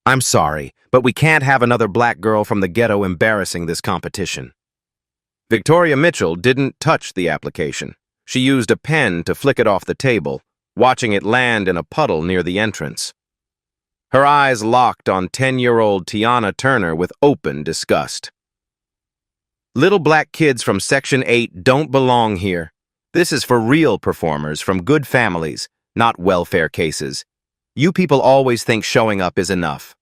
I'm sorry, but we can't have another black girl from the ghetto embarrassing this competition. Victoria Mitchell didn't touch the application. She used a pen to flick it off the table, watching it land in a puddle near the entrance. Her eyes locked on 10-year-old Tiana Turner with open disgust. Little black kids from Section 8 don't belong here. This is for real performers from good families, not welfare cases. You people always think showing up is enough.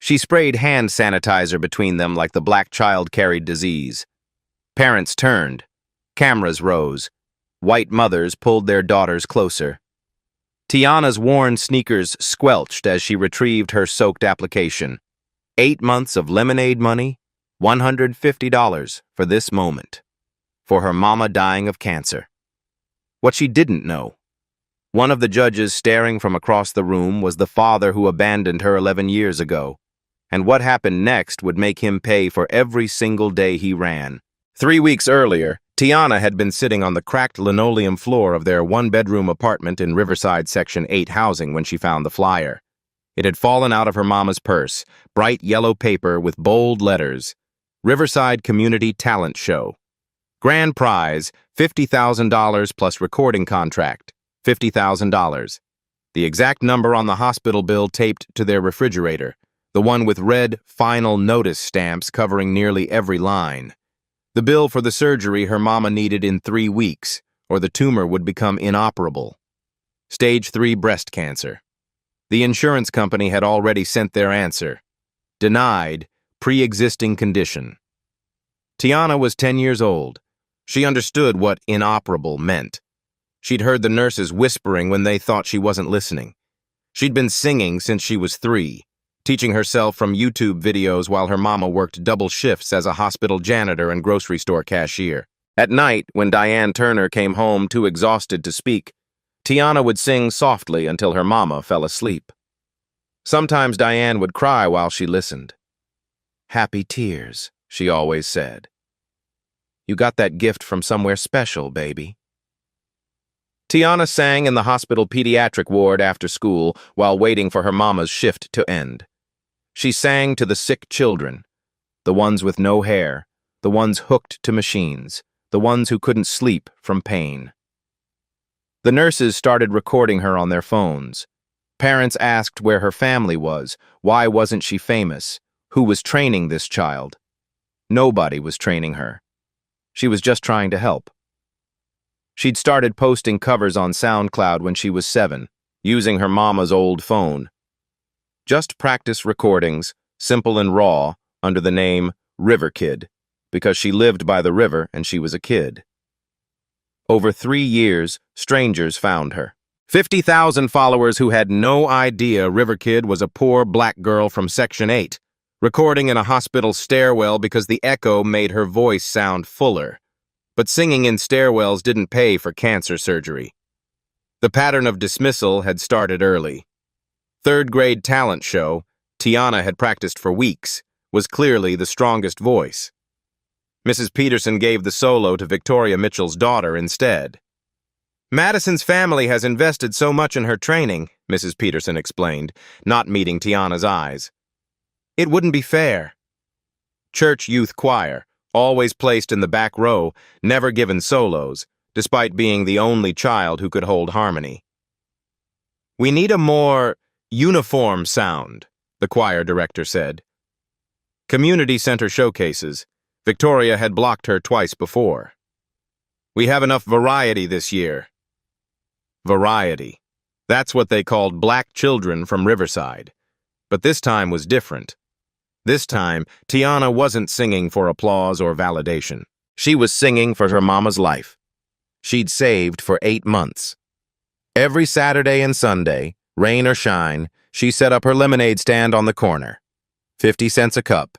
She sprayed hand sanitizer between them like the black child carried disease. Parents turned. Cameras rose. White mothers pulled their daughters closer. Tiana's worn sneakers squelched as she retrieved her soaked application. 8 months of lemonade money, $150 for this moment. For her mama dying of cancer. What she didn't know. One of the judges staring from across the room was the father who abandoned her 11 years ago. And what happened next would make him pay for every single day he ran. 3 weeks earlier, Tiana had been sitting on the cracked linoleum floor of their one-bedroom apartment in Riverside Section 8 housing when she found the flyer. It had fallen out of her mama's purse, bright yellow paper with bold letters. Riverside Community Talent Show. Grand prize, $50,000 plus recording contract, $50,000. The exact number on the hospital bill taped to their refrigerator, the one with red final notice stamps covering nearly every line. The bill for the surgery her mama needed in 3 weeks, or the tumor would become inoperable. Stage 3 breast cancer. The insurance company had already sent their answer. Denied, pre-existing condition. Tiana was 10 years old. She understood what inoperable meant. She'd heard the nurses whispering when they thought she wasn't listening. She'd been singing since she was 3. Teaching herself from YouTube videos while her mama worked double shifts as a hospital janitor and grocery store cashier. At night, when Diane Turner came home too exhausted to speak, Tiana would sing softly until her mama fell asleep. Sometimes Diane would cry while she listened. "Happy tears," she always said. "You got that gift from somewhere special, baby." Tiana sang in the hospital pediatric ward after school while waiting for her mama's shift to end. She sang to the sick children, the ones with no hair, the ones hooked to machines, the ones who couldn't sleep from pain. The nurses started recording her on their phones. Parents asked where her family was, why wasn't she famous, who was training this child. Nobody was training her. She was just trying to help. She'd started posting covers on SoundCloud when she was 7, using her mama's old phone. Just practice recordings, simple and raw, under the name River Kid, because she lived by the river and she was a kid. Over 3 years, strangers found her. 50,000 followers who had no idea River Kid was a poor black girl from Section 8, recording in a hospital stairwell because the echo made her voice sound fuller. But singing in stairwells didn't pay for cancer surgery. The pattern of dismissal had started early. 3rd grade talent show, Tiana had practiced for weeks, was clearly the strongest voice. Mrs. Peterson gave the solo to Victoria Mitchell's daughter instead. "Madison's family has invested so much in her training," Mrs. Peterson explained, not meeting Tiana's eyes. "It wouldn't be fair." Church youth choir, always placed in the back row, never given solos, despite being the only child who could hold harmony. "We need a more uniform sound," the choir director said. Community center showcases. Victoria had blocked her twice before. "We have enough variety this year." Variety. That's what they called black children from Riverside. But this time was different. This time, Tiana wasn't singing for applause or validation. She was singing for her mama's life. She'd saved for 8 months. Every Saturday and Sunday, rain or shine, she set up her lemonade stand on the corner. 50 cents a cup.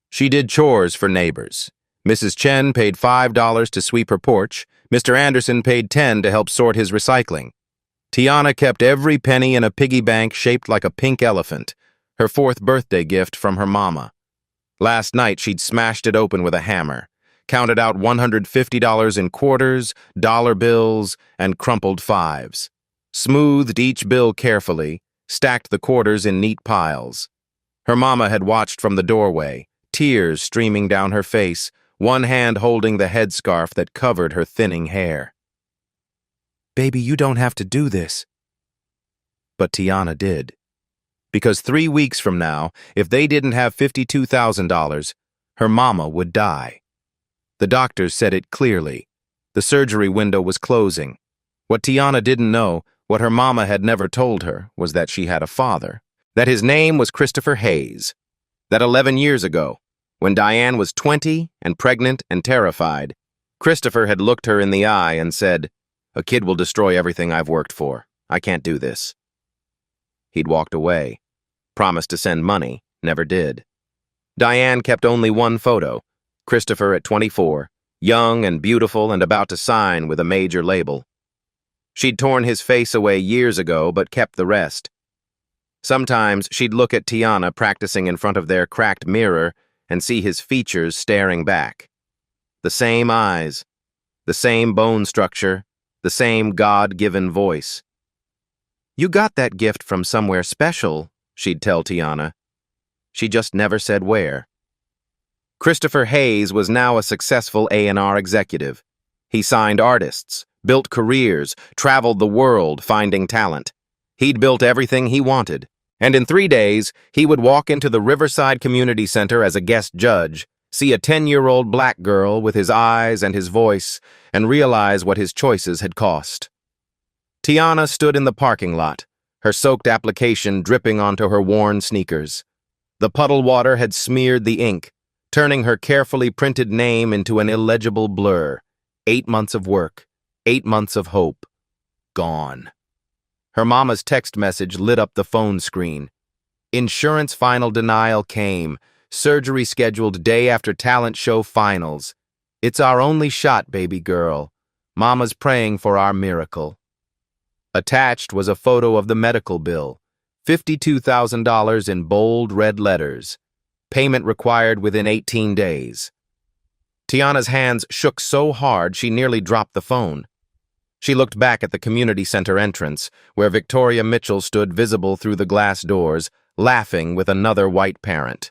She did chores for neighbors. Mrs. Chen paid $5 to sweep her porch. Mr. Anderson paid $10 to help sort his recycling. Tiana kept every penny in a piggy bank shaped like a pink elephant, her 4th birthday gift from her mama. Last night, she'd smashed it open with a hammer, counted out $150 in quarters, dollar bills, and crumpled 5s. Smoothed each bill carefully, stacked the quarters in neat piles. Her mama had watched from the doorway, tears streaming down her face, one hand holding the headscarf that covered her thinning hair. "Baby, you don't have to do this." But Tiana did. Because 3 weeks from now, if they didn't have $52,000, her mama would die. The doctors said it clearly. The surgery window was closing. What Tiana didn't know, what her mama had never told her, was that she had a father. That his name was Christopher Hayes. That 11 years ago, when Diane was 20 and pregnant and terrified, Christopher had looked her in the eye and said, "A kid will destroy everything I've worked for. I can't do this." He'd walked away, promised to send money, never did. Diane kept only one photo, Christopher at 24, young and beautiful and about to sign with a major label. She'd torn his face away years ago, but kept the rest. Sometimes she'd look at Tiana practicing in front of their cracked mirror and see his features staring back. The same eyes, the same bone structure, the same God-given voice. "You got that gift from somewhere special," she'd tell Tiana. She just never said where. Christopher Hayes was now a successful A&R executive. He signed artists, built careers, traveled the world finding talent. He'd built everything he wanted. And in 3 days, he would walk into the Riverside Community Center as a guest judge, see a 10-year-old black girl with his eyes and his voice, and realize what his choices had cost. Tiana stood in the parking lot, her soaked application dripping onto her worn sneakers. The puddle water had smeared the ink, turning her carefully printed name into an illegible blur. 8 months of work, 8 months of hope. Gone. Her mama's text message lit up the phone screen. Insurance final denial came. Surgery scheduled day after talent show finals. It's our only shot, baby girl. Mama's praying for our miracle. Attached was a photo of the medical bill, $52,000 in bold red letters. Payment required within 18 days. Tiana's hands shook so hard she nearly dropped the phone. She looked back at the community center entrance, where Victoria Mitchell stood visible through the glass doors, laughing with another white parent.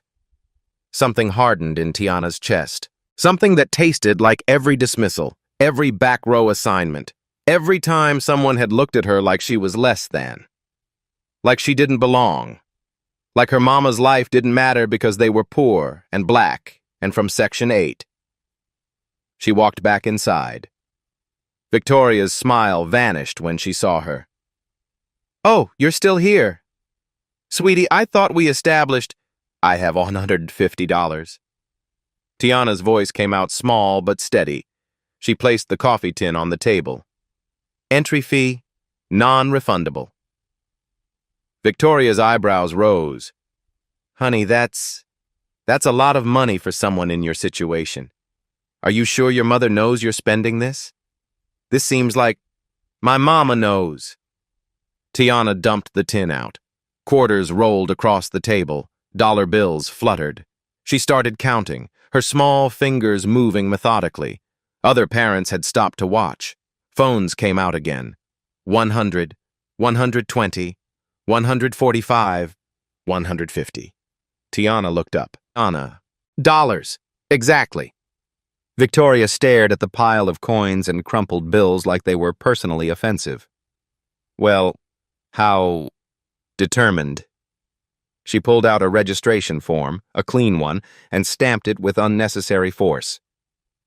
Something hardened in Tiana's chest. Something that tasted like every dismissal, every back row assignment, every time someone had looked at her like she was less than. Like she didn't belong. Like her mama's life didn't matter because they were poor and black and from Section 8. She walked back inside. Victoria's smile vanished when she saw her. "Oh, you're still here. Sweetie, I thought we established—" "I have $150. Tiana's voice came out small but steady. She placed the coffee tin on the table. "Entry fee, non-refundable." Victoria's eyebrows rose. "Honey, that's a lot of money for someone in your situation. Are you sure your mother knows you're spending this? This seems like—" "My mama knows." Tiana dumped the tin out. Quarters rolled across the table. Dollar bills fluttered. She started counting, her small fingers moving methodically. Other parents had stopped to watch. Phones came out again. 100, 120, 145, 150. Tiana looked up. "Anna. Dollars. Exactly." Victoria stared at the pile of coins and crumpled bills like they were personally offensive. "Well, how determined?" She pulled out a registration form, a clean one, and stamped it with unnecessary force.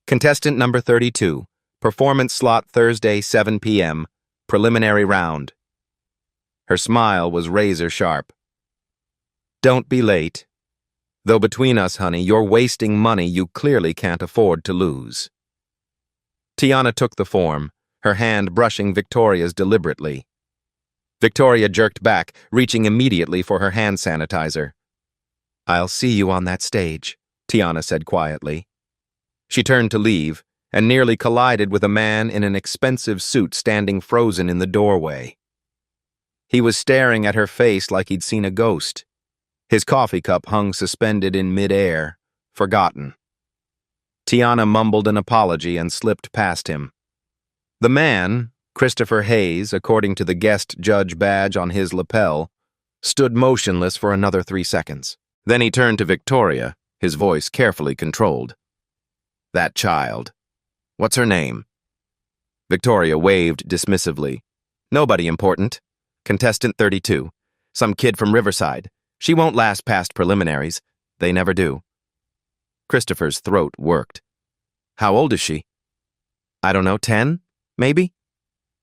"Contestant number 32, performance slot Thursday, 7 p.m., preliminary round." Her smile was razor sharp. "Don't be late. Though between us, honey, you're wasting money you clearly can't afford to lose." Tiana took the form, her hand brushing Victoria's deliberately. Victoria jerked back, reaching immediately for her hand sanitizer. "I'll see you on that stage," Tiana said quietly. She turned to leave, and nearly collided with a man in an expensive suit standing frozen in the doorway. He was staring at her face like he'd seen a ghost. His coffee cup hung suspended in mid-air, forgotten. Tiana mumbled an apology and slipped past him. The man, Christopher Hayes, according to the guest judge badge on his lapel, stood motionless for another 3 seconds. Then he turned to Victoria, his voice carefully controlled. That child. What's her name? Victoria waved dismissively. Nobody important. Contestant 32. Some kid from Riverside. She won't last past preliminaries. They never do. Christopher's throat worked. How old is she? I don't know, 10, maybe?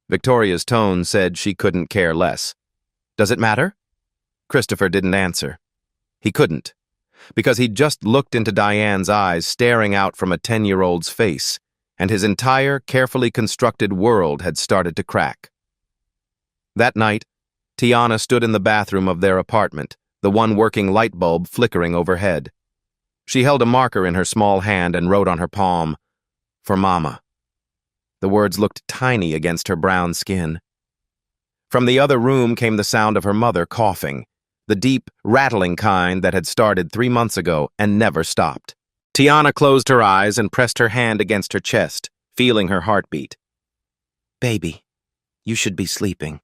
Victoria's tone said she couldn't care less. Does it matter? Christopher didn't answer. He couldn't, because he'd just looked into Diane's eyes staring out from a 10-year-old's face, and his entire carefully constructed world had started to crack. That night, Tiana stood in the bathroom of their apartment, the one working light bulb flickering overhead. She held a marker in her small hand and wrote on her palm, "For Mama." The words looked tiny against her brown skin. From the other room came the sound of her mother coughing, the deep, rattling kind that had started 3 months ago and never stopped. Tiana closed her eyes and pressed her hand against her chest, feeling her heartbeat. Baby, you should be sleeping.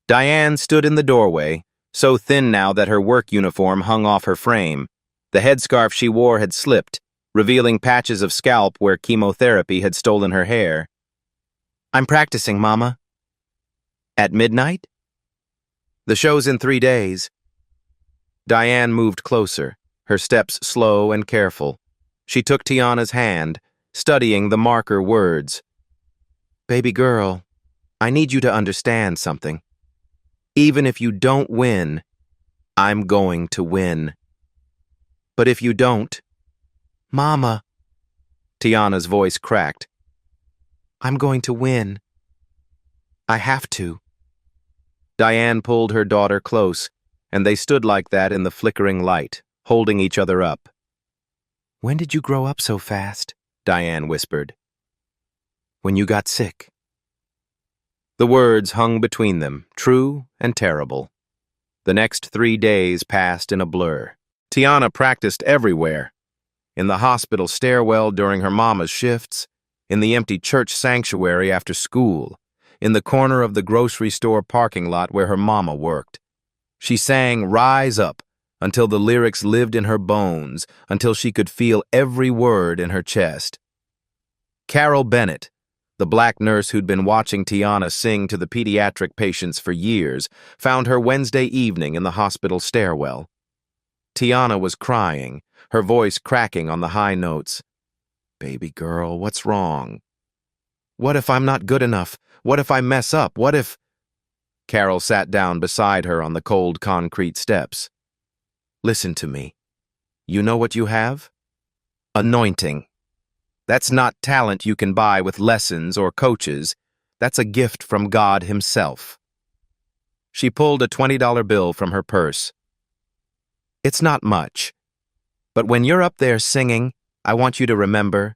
Diane stood in the doorway, so thin now that her work uniform hung off her frame. The headscarf she wore had slipped, revealing patches of scalp where chemotherapy had stolen her hair. I'm practicing, Mama. At midnight? The show's in 3 days. Diane moved closer, her steps slow and careful. She took Tiana's hand, studying the marker words. Baby girl, I need you to understand something. Even if you don't win, I'm going to win. But if you don't, Mama, Tiana's voice cracked. I'm going to win. I have to. Diane pulled her daughter close, and they stood like that in the flickering light, holding each other up. When did you grow up so fast? Diane whispered. When you got sick. The words hung between them, true and terrible. The next 3 days passed in a blur. Tiana practiced everywhere. In the hospital stairwell during her mama's shifts, in the empty church sanctuary after school, in the corner of the grocery store parking lot where her mama worked. She sang Rise Up until the lyrics lived in her bones, until she could feel every word in her chest. Carol Bennett, the black nurse who'd been watching Tiana sing to the pediatric patients for years, found her Wednesday evening in the hospital stairwell. Tiana was crying, her voice cracking on the high notes. Baby girl, what's wrong? What if I'm not good enough? What if I mess up? What if... Carol sat down beside her on the cold concrete steps. Listen to me. You know what you have? Anointing. That's not talent you can buy with lessons or coaches. That's a gift from God Himself. She pulled a $20 bill from her purse. It's not much. But when you're up there singing, I want you to remember,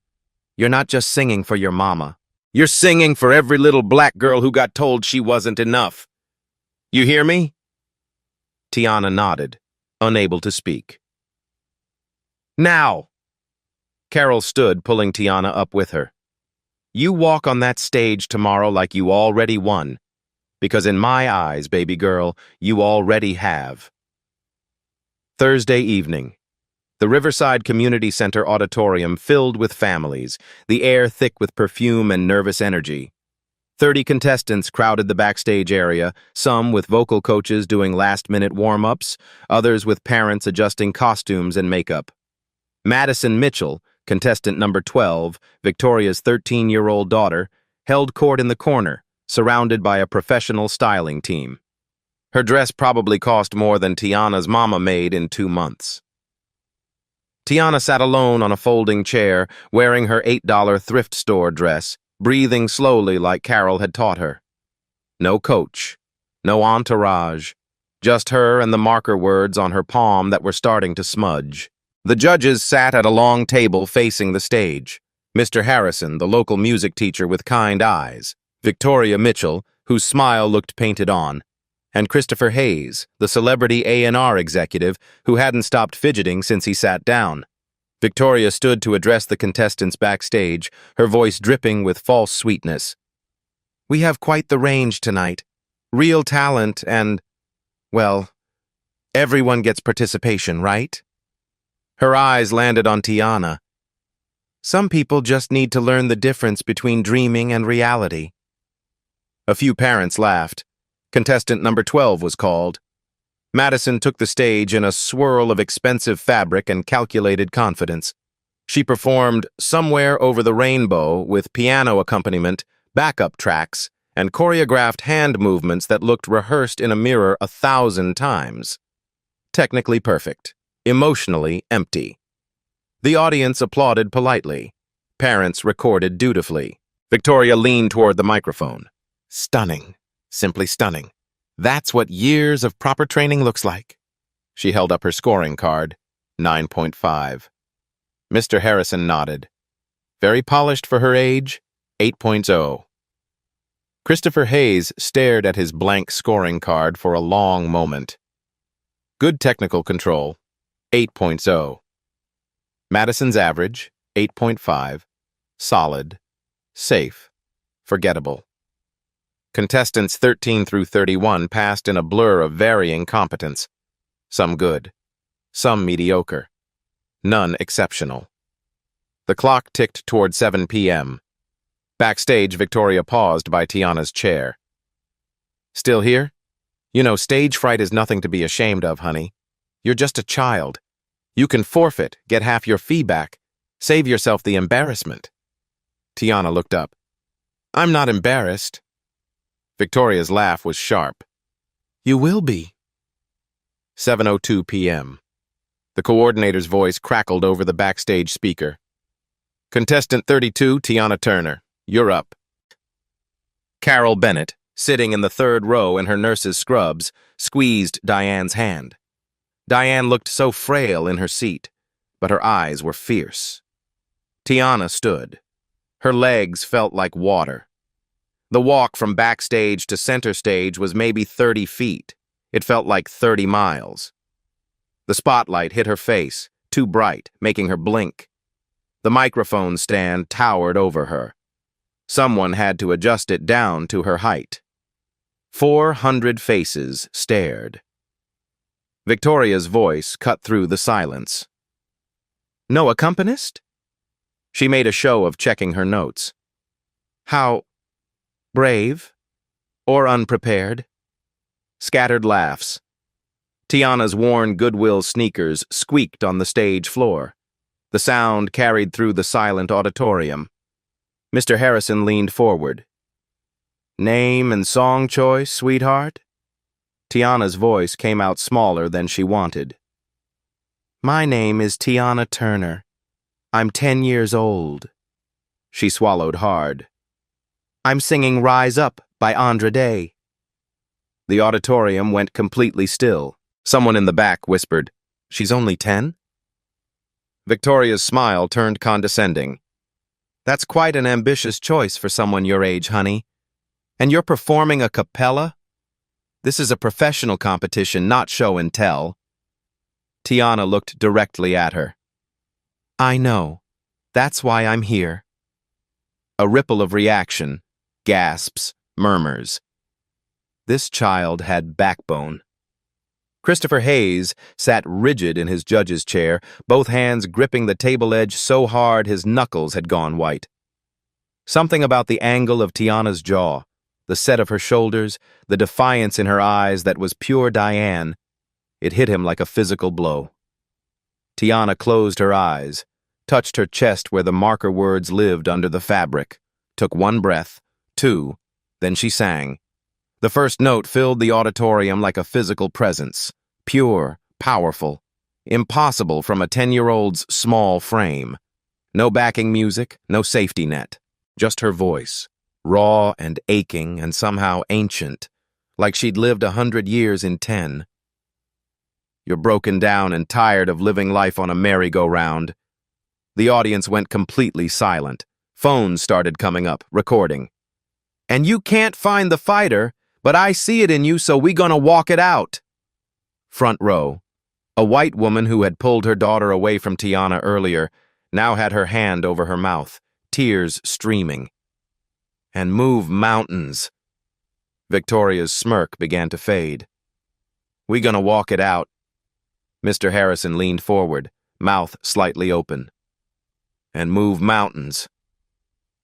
you're not just singing for your mama. You're singing for every little black girl who got told she wasn't enough. You hear me? Tiana nodded, unable to speak. Now! Carol stood, pulling Tiana up with her. You walk on that stage tomorrow like you already won, because in my eyes, baby girl, you already have. Thursday evening. The Riverside Community Center auditorium filled with families, the air thick with perfume and nervous energy. 30 contestants crowded the backstage area, some with vocal coaches doing last-minute warm-ups, others with parents adjusting costumes and makeup. Madison Mitchell, contestant number 12, Victoria's 13-year-old daughter, held court in the corner, surrounded by a professional styling team. Her dress probably cost more than Tiana's mama made in 2 months. Tiana sat alone on a folding chair, wearing her $8 thrift store dress, breathing slowly like Carol had taught her. No coach, no entourage, just her and the marker words on her palm that were starting to smudge. The judges sat at a long table facing the stage. Mr. Harrison, the local music teacher with kind eyes, Victoria Mitchell, whose smile looked painted on, and Christopher Hayes, the celebrity A&R executive who hadn't stopped fidgeting since he sat down. Victoria stood to address the contestants backstage, her voice dripping with false sweetness. We have quite the range tonight. Real talent and... Well, everyone gets participation, right? Her eyes landed on Tiana. Some people just need to learn the difference between dreaming and reality. A few parents laughed. Contestant number 12 was called. Madison took the stage in a swirl of expensive fabric and calculated confidence. She performed Somewhere Over the Rainbow with piano accompaniment, backup tracks, and choreographed hand movements that looked rehearsed in a mirror 1,000 times. Technically perfect, emotionally empty. The audience applauded politely. Parents recorded dutifully. Victoria leaned toward the microphone. Stunning. Simply stunning. That's what years of proper training looks like. She held up her scoring card. 9.5. Mr. Harrison nodded. Very polished for her age. 8.0. Christopher Hayes stared at his blank scoring card for a long moment. Good technical control. 8.0. Madison's average. 8.5. Solid. Safe. Forgettable. Contestants 13 through 31 passed in a blur of varying competence. Some good. Some mediocre. None exceptional. The clock ticked toward 7 p.m. Backstage, Victoria paused by Tiana's chair. Still here? You know, stage fright is nothing to be ashamed of, honey. You're just a child. You can forfeit, get half your fee back. Save yourself the embarrassment. Tiana looked up. I'm not embarrassed. Victoria's laugh was sharp. You will be. 7:02 p.m. The coordinator's voice crackled over the backstage speaker. Contestant 32, Tiana Turner. You're up. Carol Bennett, sitting in the third row in her nurse's scrubs, squeezed Diane's hand. Diane looked so frail in her seat, but her eyes were fierce. Tiana stood. Her legs felt like water. The walk from backstage to center stage was maybe 30 feet. It felt like 30 miles. The spotlight hit her face, too bright, making her blink. The microphone stand towered over her. Someone had to adjust it down to her height. 400 faces stared. Victoria's voice cut through the silence. No accompanist? She made a show of checking her notes. How brave or unprepared? Scattered laughs. Tiana's worn Goodwill sneakers squeaked on the stage floor. The sound carried through the silent auditorium. Mr. Harrison leaned forward. Name and song choice, sweetheart? Tiana's voice came out smaller than she wanted. My name is Tiana Turner. I'm 10 years old. She swallowed hard. I'm singing Rise Up by Andra Day. The auditorium went completely still. Someone in the back whispered, She's only 10? Victoria's smile turned condescending. That's quite an ambitious choice for someone your age, honey. And you're performing a cappella? This is a professional competition, not show and tell. Tiana looked directly at her. I know. That's why I'm here. A ripple of reaction, gasps, murmurs. This child had backbone. Christopher Hayes sat rigid in his judge's chair, both hands gripping the table edge so hard his knuckles had gone white. Something about the angle of Tiana's jaw, the set of her shoulders, the defiance in her eyes that was pure Diane. It hit him like a physical blow. Tiana closed her eyes, touched her chest where the marker words lived under the fabric, took one breath, two, then she sang. The first note filled the auditorium like a physical presence, pure, powerful, impossible from a 10-year-old's small frame. No backing music, no safety net, just her voice, raw and aching and somehow ancient, like she'd lived 100 years in 10. You're broken down and tired of living life on a merry-go-round. The audience went completely silent. Phones started coming up, recording. And you can't find the fighter, but I see it in you, so we gonna walk it out. Front row. A white woman who had pulled her daughter away from Tiana earlier now had her hand over her mouth, tears streaming. And move mountains. Victoria's smirk began to fade. We gonna walk it out." Mr. Harrison leaned forward, mouth slightly open. "And move mountains."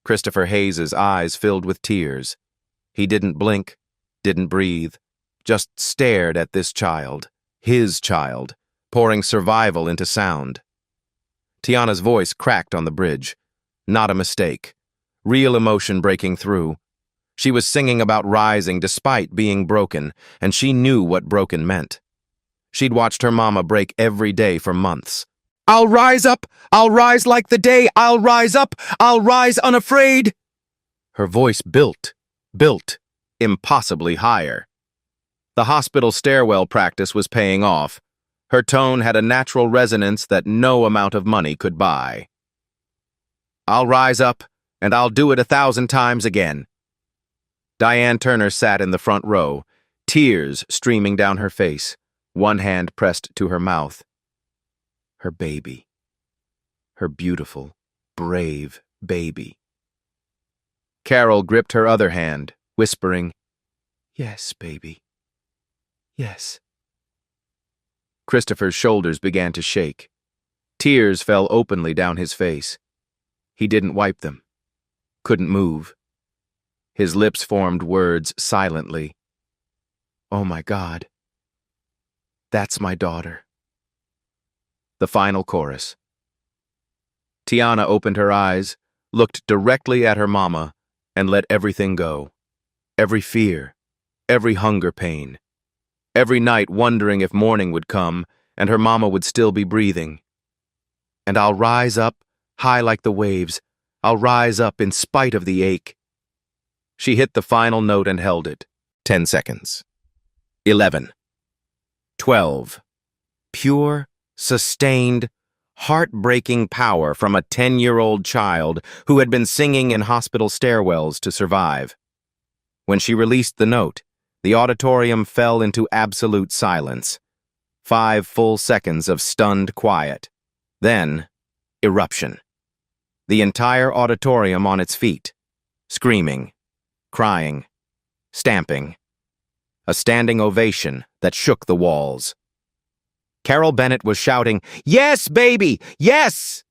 Christopher Hayes's eyes filled with tears. He didn't blink, didn't breathe, just stared at this child, his child, pouring survival into sound. Tiana's voice cracked on the bridge. Not a mistake. Real emotion breaking through. She was singing about rising despite being broken, and she knew what broken meant. She'd watched her mama break every day for months. "I'll rise up! I'll rise like the day! I'll rise up! I'll rise unafraid!" Her voice built, impossibly higher. The hospital stairwell practice was paying off. Her tone had a natural resonance that no amount of money could buy. "I'll rise up, and I'll do it 1,000 times again." Diane Turner sat in the front row, tears streaming down her face, one hand pressed to her mouth. Her baby. Her beautiful, brave baby. Carol gripped her other hand, whispering, "Yes, baby. Yes." Christopher's shoulders began to shake. Tears fell openly down his face. He didn't wipe them. Couldn't move. His lips formed words silently. "Oh my God. That's my daughter." The final chorus. Tiana opened her eyes, looked directly at her mama, and let everything go. Every fear, every hunger pain. Every night wondering if morning would come and her mama would still be breathing. "And I'll rise up, high like the waves. I'll rise up in spite of the ache." She hit the final note and held it. 10 seconds. 11. 12. Pure, sustained, heartbreaking power from a 10-year-old child who had been singing in hospital stairwells to survive. When she released the note, the auditorium fell into absolute silence. 5 full seconds of stunned quiet. Then, eruption. The entire auditorium on its feet, screaming, crying, stamping. A standing ovation that shook the walls. Carol Bennett was shouting, "Yes, baby! Yes!"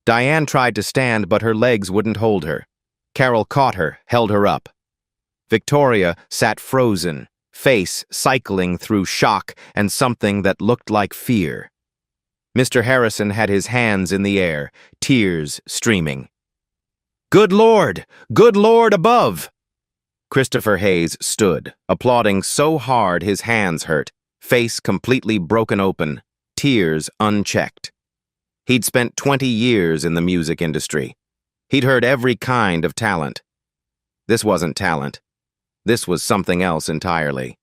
Diane tried to stand, but her legs wouldn't hold her. Carol caught her, held her up. Victoria sat frozen, face cycling through shock and something that looked like fear. Mr. Harrison had his hands in the air, tears streaming. Good Lord above!" Christopher Hayes stood, applauding so hard his hands hurt, face completely broken open, tears unchecked. He'd spent 20 years in the music industry. He'd heard every kind of talent. This wasn't talent. This was something else entirely.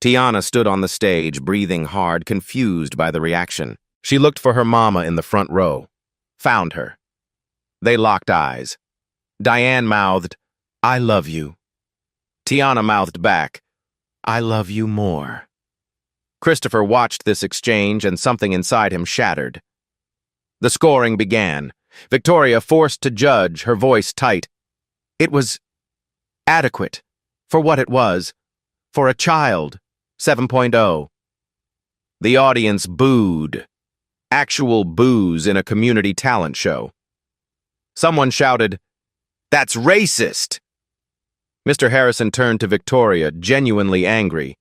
Tiana stood on the stage, breathing hard, confused by the reaction. She looked for her mama in the front row. Found her. They locked eyes. Diane mouthed, "I love you." Tiana mouthed back, "I love you more." Christopher watched this exchange and something inside him shattered. The scoring began. Victoria forced to judge, her voice tight. It was adequate for what it was, for a child, 7.0. The audience booed. Actual boos in a community talent show. Someone shouted, "That's racist!" Mr. Harrison turned to Victoria, genuinely angry.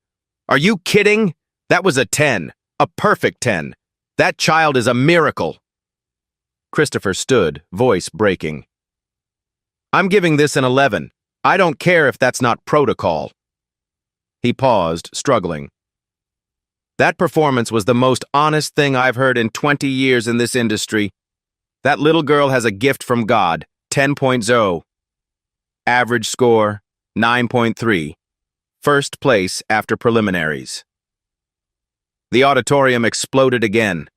"Are you kidding? That was a 10, a perfect 10. That child is a miracle." Christopher stood, voice breaking. "I'm giving this an 11. I don't care if that's not protocol." He paused, struggling. "That performance was the most honest thing I've heard in 20 years in this industry. That little girl has a gift from God, 10.0. Average score, 9.3. First place after preliminaries." The auditorium exploded again.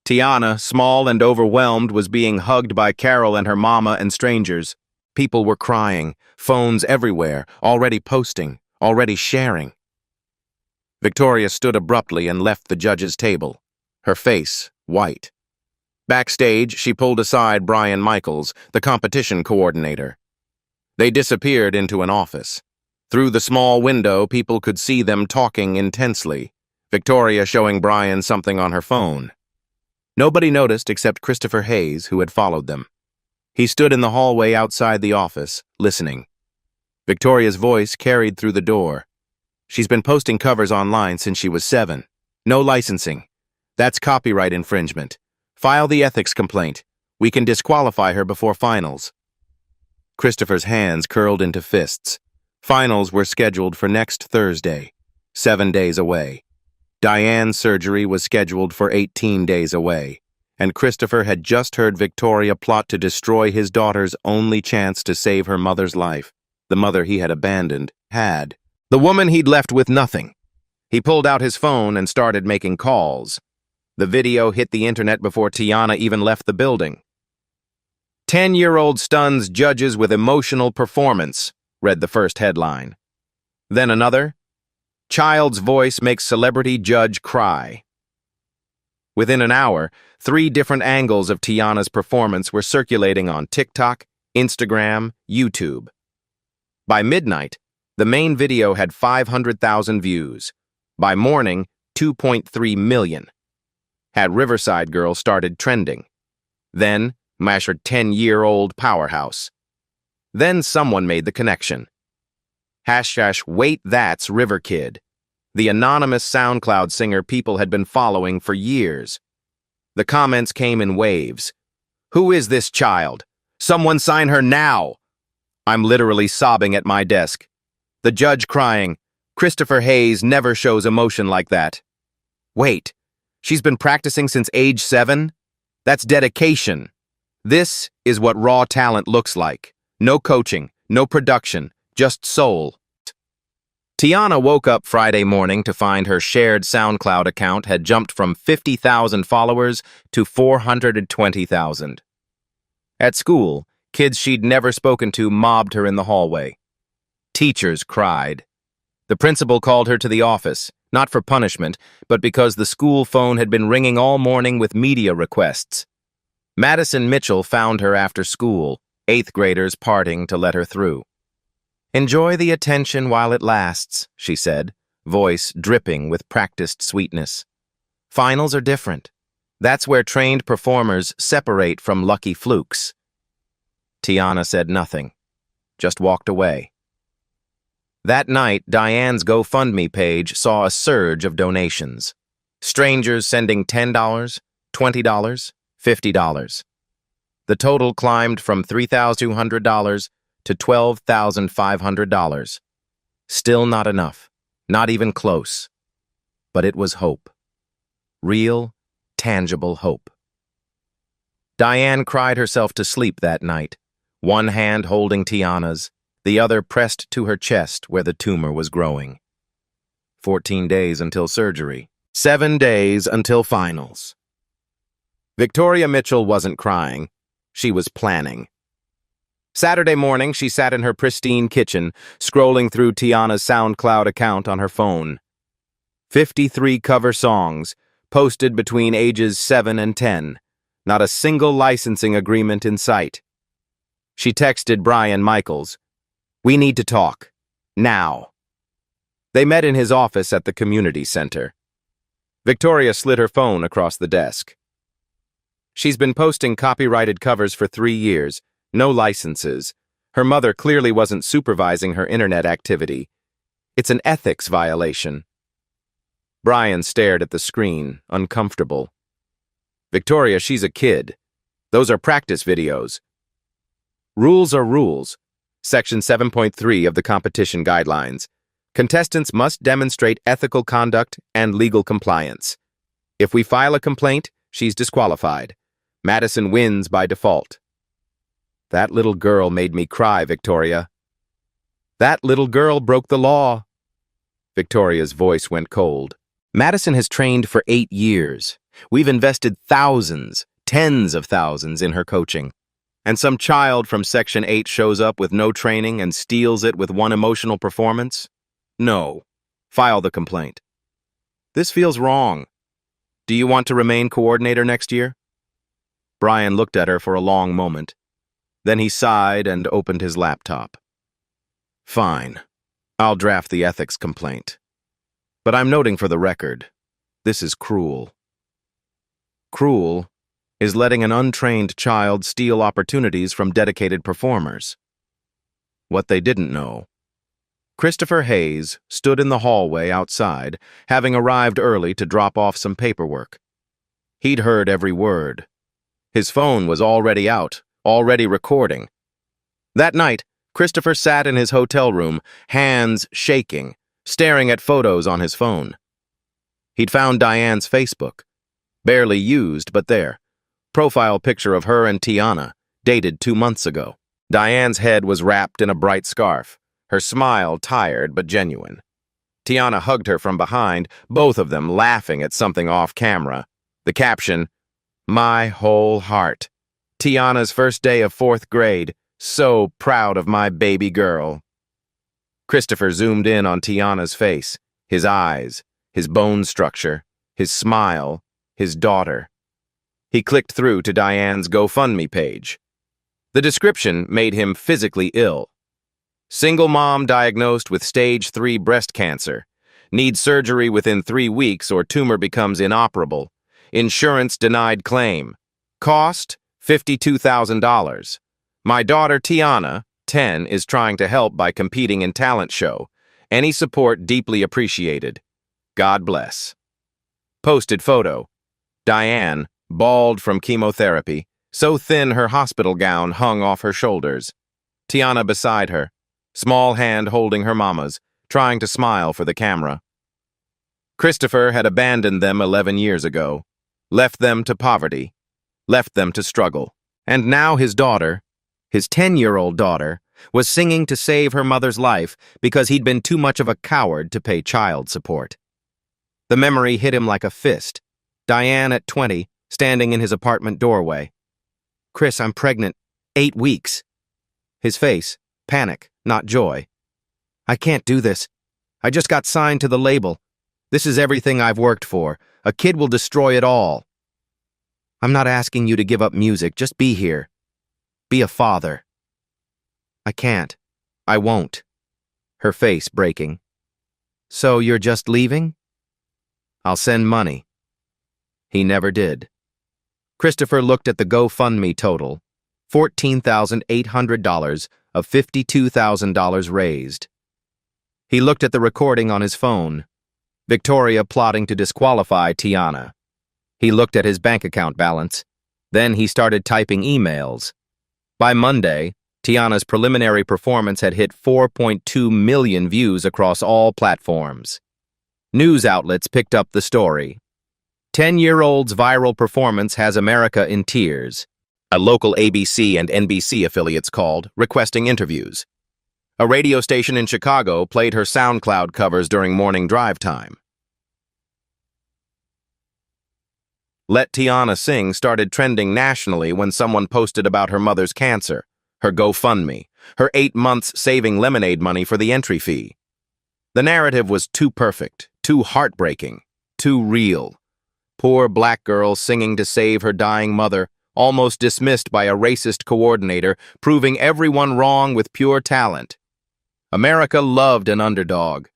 Tiana, small and overwhelmed, was being hugged by Carol and her mama and strangers. People were crying, phones everywhere, already posting, already sharing. Victoria stood abruptly and left the judge's table, her face white. Backstage, she pulled aside Brian Michaels, the competition coordinator. They disappeared into an office. Through the small window, people could see them talking intensely, Victoria showing Brian something on her phone. Nobody noticed except Christopher Hayes, who had followed them. He stood in the hallway outside the office, listening. Victoria's voice carried through the door. She's been posting covers online since she was 7. No licensing. That's copyright infringement. File the ethics complaint. We can disqualify her before finals. Christopher's hands curled into fists. Finals were scheduled for next Thursday, 7 days away. Diane's surgery was scheduled for 18 days away, and Christopher had just heard Victoria plot to destroy his daughter's only chance to save her mother's life. The mother he had abandoned had. The woman he'd left with nothing. He pulled out his phone and started making calls. The video hit the internet before Tiana even left the building. 10-year-old stuns judges with emotional performance, read the first headline. Then another. Child's voice makes celebrity judge cry. Within an hour, 3 different angles of Tiana's performance were circulating on TikTok, Instagram, YouTube. By midnight, the main video had 500,000 views. By morning, 2.3 million. Had Riverside Girl started trending. Then, Masher 10-year-old powerhouse. Then someone made the connection. #wait that's River Kid, the anonymous SoundCloud singer people had been following for years. The comments came in waves. Who is this child? Someone sign her now! I'm literally sobbing at my desk. The judge crying, Christopher Hayes never shows emotion like that. Wait, she's been practicing since age 7? That's dedication. This is what raw talent looks like. No coaching, no production, just soul. Tiana woke up Friday morning to find her shared SoundCloud account had jumped from 50,000 followers to 420,000. At school, kids she'd never spoken to mobbed her in the hallway. Teachers cried. The principal called her to the office, not for punishment, but because the school phone had been ringing all morning with media requests. Madison Mitchell found her after school, 8th graders parting to let her through. Enjoy the attention while it lasts, she said, voice dripping with practiced sweetness. Finals are different. That's where trained performers separate from lucky flukes. Tiana said nothing, just walked away. That night, Diane's GoFundMe page saw a surge of donations. Strangers sending $10, $20, $50. The total climbed from $3,200 to $12,500. Still not enough, not even close. But it was hope. Real, tangible hope. Diane cried herself to sleep that night, one hand holding Tiana's, the other pressed to her chest where the tumor was growing. 14 days until surgery. 7 days until finals. Victoria Mitchell wasn't crying. She was planning. Saturday morning, she sat in her pristine kitchen, scrolling through Tiana's SoundCloud account on her phone. 53 cover songs, posted between ages 7 and 10. Not a single licensing agreement in sight. She texted Brian Michaels, "We need to talk. Now." They met in his office at the community center. Victoria slid her phone across the desk. She's been posting copyrighted covers for 3 years, no licenses. Her mother clearly wasn't supervising her internet activity. It's an ethics violation. Brian stared at the screen, uncomfortable. Victoria, she's a kid. Those are practice videos. Rules are rules. Section 7.3 of the competition guidelines. Contestants must demonstrate ethical conduct and legal compliance. If we file a complaint, she's disqualified. Madison wins by default. That little girl made me cry, Victoria. That little girl broke the law. Victoria's voice went cold. Madison has trained for 8 years. We've invested thousands, tens of thousands in her coaching. And some child from Section 8 shows up with no training and steals it with one emotional performance? No. File the complaint. This feels wrong. Do you want to remain coordinator next year? Brian looked at her for a long moment. Then he sighed and opened his laptop. Fine. I'll draft the ethics complaint. But I'm noting for the record, this is cruel. Cruel is letting an untrained child steal opportunities from dedicated performers. What they didn't know. Christopher Hayes stood in the hallway outside, having arrived early to drop off some paperwork. He'd heard every word. His phone was already out, already recording. That night, Christopher sat in his hotel room, hands shaking, staring at photos on his phone. He'd found Diane's Facebook. Barely used, but there. Profile picture of her and Tiana, dated 2 months ago. Diane's head was wrapped in a bright scarf, her smile tired but genuine. Tiana hugged her from behind, both of them laughing at something off camera. The caption, "My whole heart. Tiana's first day of 4th grade. So proud of my baby girl." Christopher zoomed in on Tiana's face, his eyes, his bone structure, his smile, his daughter. He clicked through to Diane's GoFundMe page. The description made him physically ill. Single mom diagnosed with stage 3 breast cancer. Needs surgery within 3 weeks or tumor becomes inoperable. Insurance denied claim. Cost, $52,000. My daughter Tiana, 10, is trying to help by competing in talent show. Any support deeply appreciated. God bless. Posted photo. Diane, bald from chemotherapy, so thin her hospital gown hung off her shoulders. Tiana beside her, small hand holding her mama's, trying to smile for the camera. Christopher had abandoned them 11 years ago, left them to poverty, left them to struggle. And now his daughter, his 10-year-old daughter, was singing to save her mother's life because he'd been too much of a coward to pay child support. The memory hit him like a fist. Diane at 20, standing in his apartment doorway. "Chris, I'm pregnant. 8 weeks. His face, panic, not joy. "I can't do this. I just got signed to the label. This is everything I've worked for. A kid will destroy it all." "I'm not asking you to give up music. Just be here. Be a father." "I can't. I won't." Her face breaking. "So you're just leaving?" "I'll send money." He never did. Christopher looked at the GoFundMe total, $14,800 of $52,000 raised. He looked at the recording on his phone, Victoria plotting to disqualify Tiana. He looked at his bank account balance. Then he started typing emails. By Monday, Tiana's preliminary performance had hit 4.2 million views across all platforms. News outlets picked up the story. 10-year-old's viral performance has America in tears. A local ABC and NBC affiliates called, requesting interviews. A radio station in Chicago played her SoundCloud covers during morning drive time. Let Tiana Sing started trending nationally when someone posted about her mother's cancer, her GoFundMe, her 8 months saving lemonade money for the entry fee. The narrative was too perfect, too heartbreaking, too real. Poor black girl singing to save her dying mother, almost dismissed by a racist coordinator, proving everyone wrong with pure talent. America loved an underdog,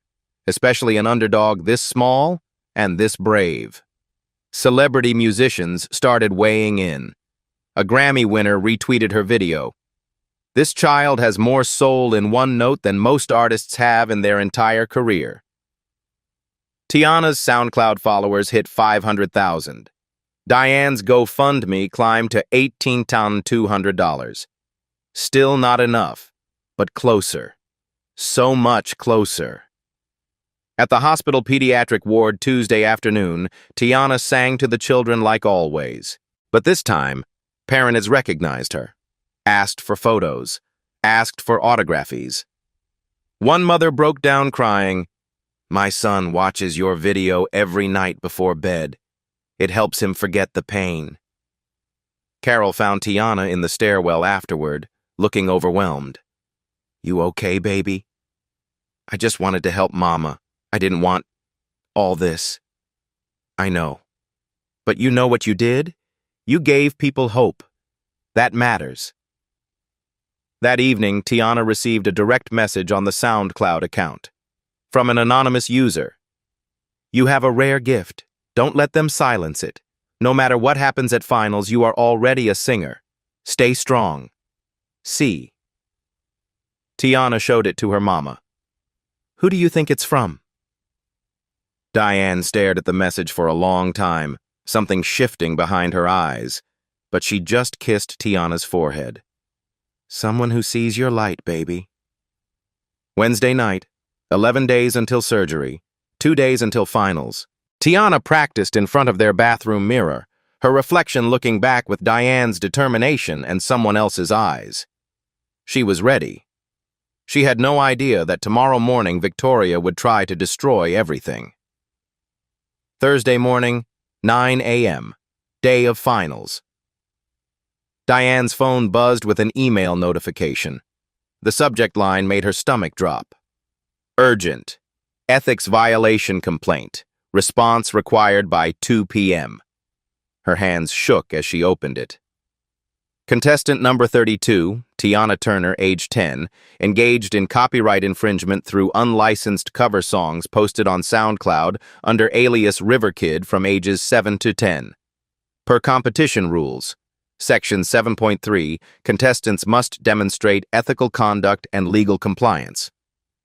especially an underdog this small and this brave. Celebrity musicians started weighing in. A Grammy winner retweeted her video. "This child has more soul in one note than most artists have in their entire career." Tiana's SoundCloud followers hit 500,000. Diane's GoFundMe climbed to $18,200. Still not enough, but closer. So much closer. At the hospital pediatric ward Tuesday afternoon, Tiana sang to the children like always. But this time, parents recognized her, asked for photos, asked for autographies. One mother broke down crying, "My son watches your video every night before bed. It helps him forget the pain." Carol found Tiana in the stairwell afterward, looking overwhelmed. "You okay, baby?" "I just wanted to help Mama. I didn't want all this." "I know. But you know what you did? You gave people hope. That matters." That evening, Tiana received a direct message on the SoundCloud account from an anonymous user. You have a rare gift. Don't let them silence it. No matter what happens at finals, you are already a singer. Stay strong. C. Tiana showed it to her mama. Who do you think it's from? Diane stared at the message for a long time, something shifting behind her eyes, but she just kissed Tiana's forehead. Someone who sees your light, baby. Wednesday night, 11 days until surgery, 2 days until finals. Tiana practiced in front of their bathroom mirror, her reflection looking back with Diane's determination and someone else's eyes. She was ready. She had no idea that tomorrow morning Victoria would try to destroy everything. Thursday morning, 9 a.m., day of finals. Diane's phone buzzed with an email notification. The subject line made her stomach drop. Urgent. Ethics violation complaint. Response required by 2 p.m. Her hands shook as she opened it. Contestant number 32, Tiana Turner, age 10, engaged in copyright infringement through unlicensed cover songs posted on SoundCloud under alias Riverkid from ages 7 to 10. Per competition rules, Section 7.3, contestants must demonstrate ethical conduct and legal compliance.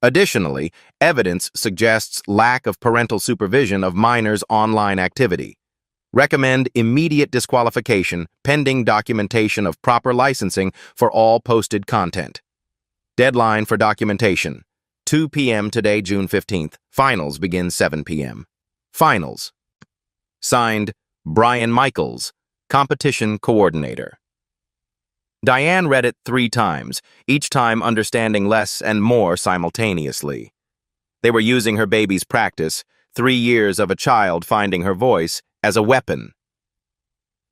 Additionally, evidence suggests lack of parental supervision of minors' online activity. Recommend immediate disqualification pending documentation of proper licensing for all posted content. Deadline for documentation, 2 p.m. today, June 15th. Finals begin 7 p.m. Finals. Signed, Brian Michaels, Competition Coordinator. Diane read it 3 times, each time understanding less and more simultaneously. They were using her baby's practice, 3 years of a child finding her voice, as a weapon.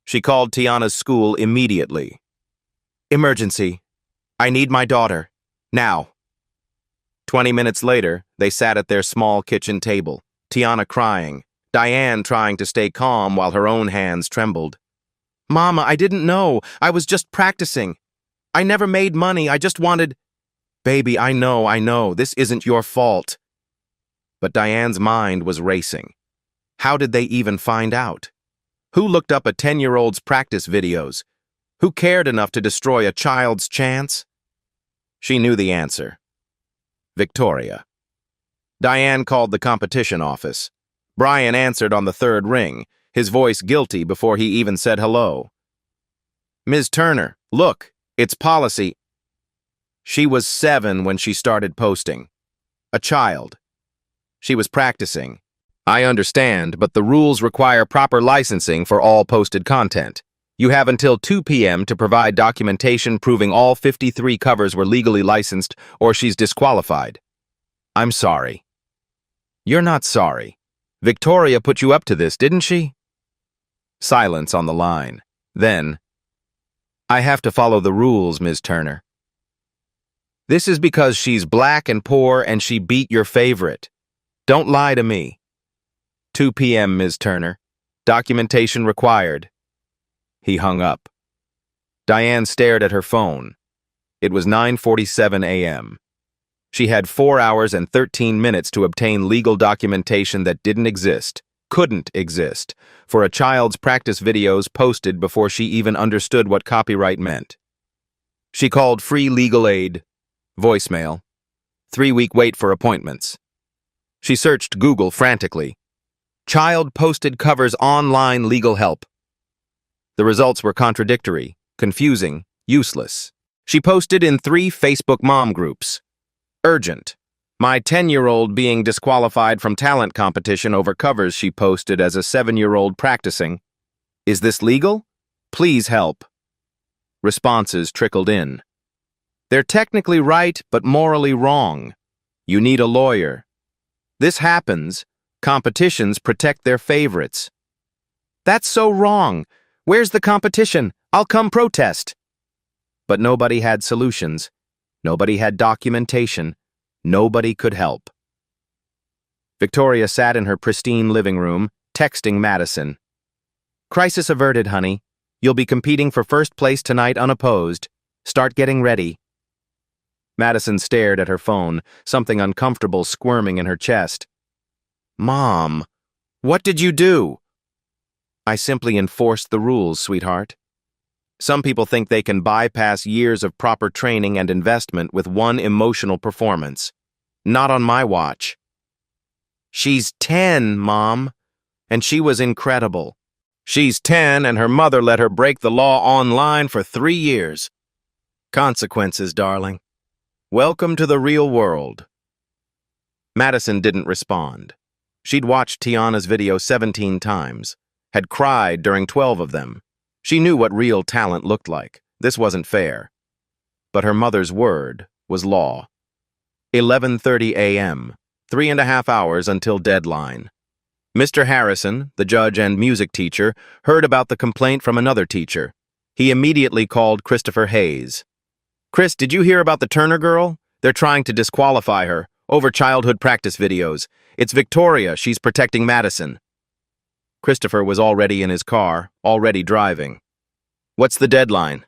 She called Tiana's school immediately. Emergency. I need my daughter. Now. 20 minutes later, they sat at their small kitchen table, Tiana crying, Diane trying to stay calm while her own hands trembled. Mama, I didn't know. I was just practicing. I never made money. I just wanted... Baby, I know. This isn't your fault. But Diane's mind was racing. How did they even find out? Who looked up a 10-year-old's practice videos? Who cared enough to destroy a child's chance? She knew the answer. Victoria. Diane called the competition office. Brian answered on the 3rd ring, his voice guilty before he even said hello. Ms. Turner, look, it's policy. She was 7 when she started posting. A child. She was practicing. I understand, but the rules require proper licensing for all posted content. You have until 2 p.m. to provide documentation proving all 53 covers were legally licensed or she's disqualified. I'm sorry. You're not sorry. Victoria put you up to this, didn't she? Silence on the line. Then, I have to follow the rules, Ms. Turner. This is because she's black and poor and she beat your favorite. Don't lie to me. 2 p.m., Ms. Turner. Documentation required. He hung up. Diane stared at her phone. It was 9:47 a.m. She had 4 hours and 13 minutes to obtain legal documentation that couldn't exist, for a child's practice videos posted before she even understood what copyright meant. She called free legal aid. Voicemail. 3-week wait for appointments. She searched Google frantically. Child posted covers online legal help. The results were contradictory, confusing, useless. She posted in 3 Facebook mom groups. Urgent. My 10-year-old being disqualified from talent competition over covers she posted as a 7-year-old practicing. Is this legal? Please help. Responses trickled in. They're technically right, but morally wrong. You need a lawyer. This happens. Competitions protect their favorites. That's so wrong. Where's the competition? I'll come protest. But nobody had solutions. Nobody had documentation. Nobody could help. Victoria sat in her pristine living room, texting Madison. Crisis averted, honey. You'll be competing for first place tonight unopposed. Start getting ready. Madison stared at her phone, something uncomfortable squirming in her chest. Mom, what did you do? I simply enforced the rules, sweetheart. Some people think they can bypass years of proper training and investment with one emotional performance. Not on my watch. She's 10, Mom, and she was incredible. She's 10 and her mother let her break the law online for 3 years. Consequences, darling. Welcome to the real world. Madison didn't respond. She'd watched Tiana's video 17 times, had cried during 12 of them. She knew what real talent looked like. This wasn't fair. But her mother's word was law. 11:30 a.m., 3.5 hours until deadline. Mr. Harrison, the judge and music teacher, heard about the complaint from another teacher. He immediately called Christopher Hayes. Chris, did you hear about the Turner girl? They're trying to disqualify her over childhood practice videos. It's Victoria. She's protecting Madison. Christopher was already in his car, already driving. What's the deadline?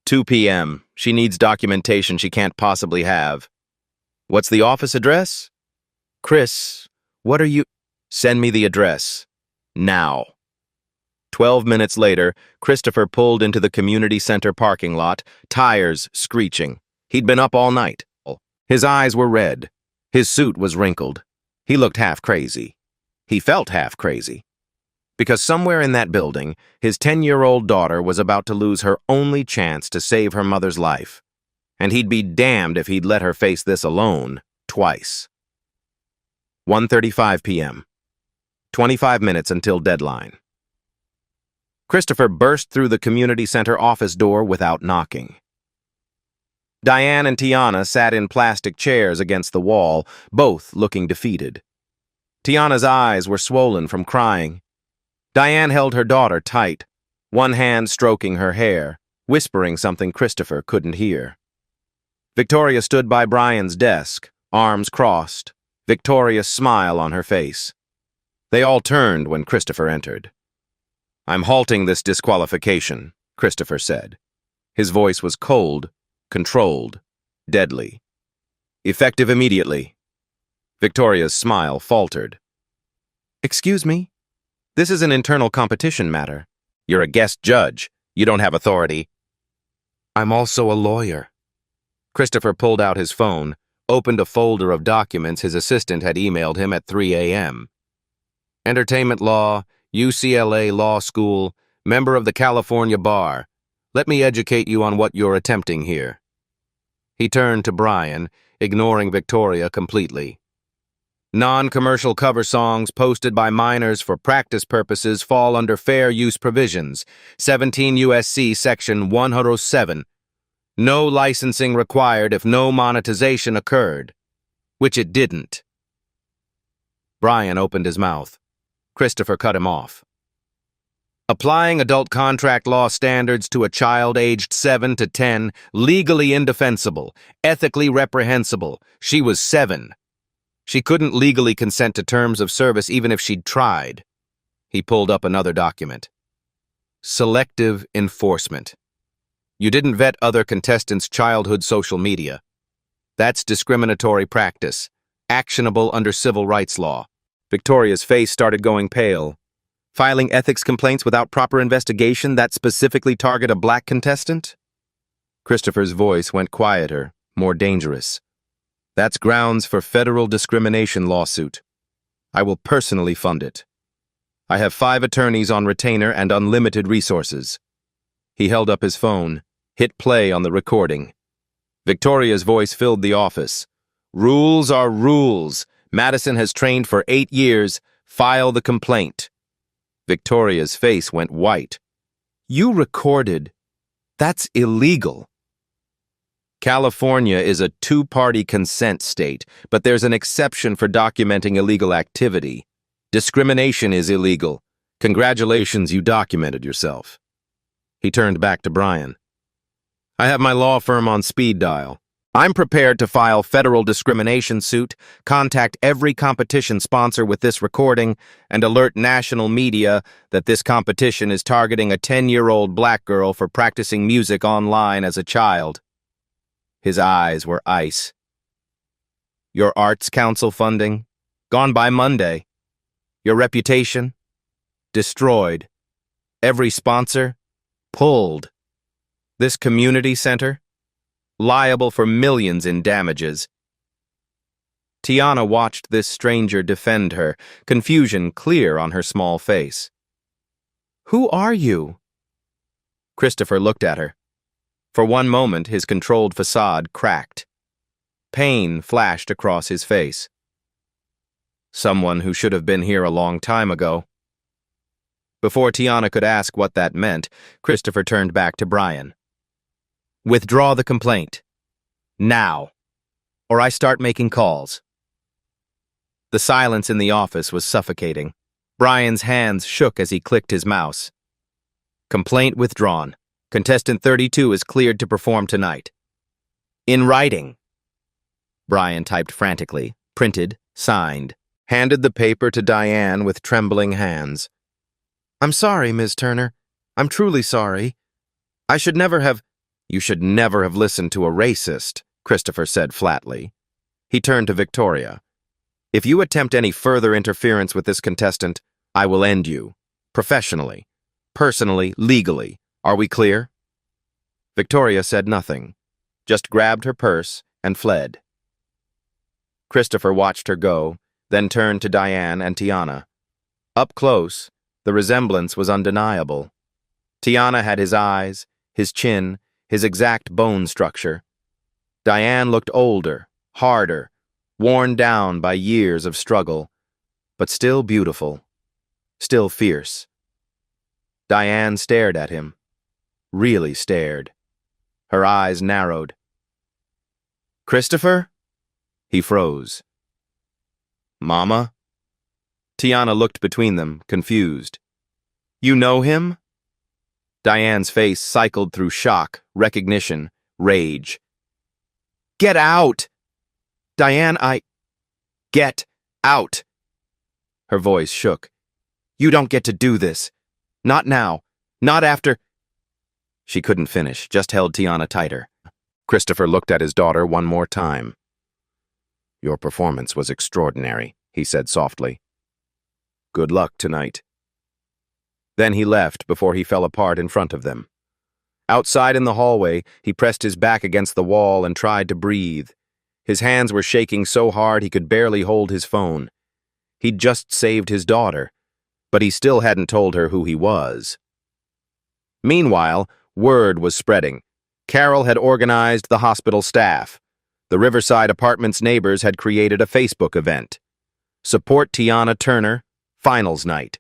2 p.m. She needs documentation she can't possibly have. What's the office address? Chris, what are you... Send me the address. Now. 12 minutes later, Christopher pulled into the community center parking lot, tires screeching. He'd been up all night. His eyes were red. His suit was wrinkled. He looked half crazy. He felt half crazy. Because somewhere in that building, his 10-year-old daughter was about to lose her only chance to save her mother's life. And he'd be damned if he'd let her face this alone, twice. 1:35 p.m. 25 minutes until deadline. Christopher burst through the community center office door without knocking. Diane and Tiana sat in plastic chairs against the wall, both looking defeated. Tiana's eyes were swollen from crying. Diane held her daughter tight, one hand stroking her hair, whispering something Christopher couldn't hear. Victoria stood by Brian's desk, arms crossed, Victoria's smile on her face. They all turned when Christopher entered. I'm halting this disqualification, Christopher said. His voice was cold, controlled, deadly. Effective immediately. Victoria's smile faltered. Excuse me? This is an internal competition matter. You're a guest judge. You don't have authority. I'm also a lawyer. Christopher pulled out his phone, opened a folder of documents his assistant had emailed him at 3 a.m. Entertainment law, UCLA Law School, member of the California Bar. Let me educate you on what you're attempting here. He turned to Brian, ignoring Victoria completely. Non-commercial cover songs posted by minors for practice purposes fall under fair use provisions, 17 U.S.C. Section 107. No licensing required if no monetization occurred, which it didn't. Brian opened his mouth. Christopher cut him off. Applying adult contract law standards to a child aged 7 to 10, legally indefensible, ethically reprehensible. She was 7. She couldn't legally consent to terms of service even if she'd tried. He pulled up another document. Selective enforcement. You didn't vet other contestants' childhood social media. That's discriminatory practice, actionable under civil rights law. Victoria's face started going pale. Filing ethics complaints without proper investigation that specifically target a black contestant? Christopher's voice went quieter, more dangerous. That's grounds for federal discrimination lawsuit. I will personally fund it. I have 5 attorneys on retainer and unlimited resources. He held up his phone, hit play on the recording. Victoria's voice filled the office. Rules are rules. Madison has trained for 8 years. File the complaint. Victoria's face went white. You recorded. That's illegal. California is a 2-party consent state, but there's an exception for documenting illegal activity. Discrimination is illegal. Congratulations, you documented yourself. He turned back to Brian. I have my law firm on speed dial. I'm prepared to file federal discrimination suit, contact every competition sponsor with this recording, and alert national media that this competition is targeting a 10-year-old black girl for practicing music online as a child. His eyes were ice. Your Arts Council funding? Gone by Monday. Your reputation? Destroyed. Every sponsor? Pulled. This community center? Liable for millions in damages. Tiana watched this stranger defend her, confusion clear on her small face. Who are you? Christopher looked at her. For one moment, his controlled facade cracked. Pain flashed across his face. Someone who should have been here a long time ago. Before Tiana could ask what that meant, Christopher turned back to Brian. Withdraw the complaint. Now. Or I start making calls. The silence in the office was suffocating. Brian's hands shook as he clicked his mouse. Complaint withdrawn. Contestant 32 is cleared to perform tonight. In writing. Brian typed frantically, printed, signed, handed the paper to Diane with trembling hands. I'm sorry, Ms. Turner. I'm truly sorry. I should never have— You should never have listened to a racist, Christopher said flatly. He turned to Victoria. If you attempt any further interference with this contestant, I will end you. Professionally. Personally, legally. Are we clear? Victoria said nothing, just grabbed her purse and fled. Christopher watched her go, then turned to Diane and Tiana. Up close, the resemblance was undeniable. Tiana had his eyes, his chin, his exact bone structure. Diane looked older, harder, worn down by years of struggle, but still beautiful, still fierce. Diane stared at him, really stared. Her eyes narrowed. Christopher? He froze. Mama? Tiana looked between them, confused. You know him? Diane's face cycled through shock, recognition, rage. Get out! Diane, Get out! Her voice shook. You don't get to do this. Not now. Not after— She couldn't finish, just held Tiana tighter. Christopher looked at his daughter one more time. Your performance was extraordinary, he said softly. Good luck tonight. Then he left before he fell apart in front of them. Outside in the hallway, he pressed his back against the wall and tried to breathe. His hands were shaking so hard he could barely hold his phone. He'd just saved his daughter, but he still hadn't told her who he was. Meanwhile, word was spreading. Carol had organized the hospital staff. The Riverside Apartments neighbors had created a Facebook event. Support Tiana Turner, finals night.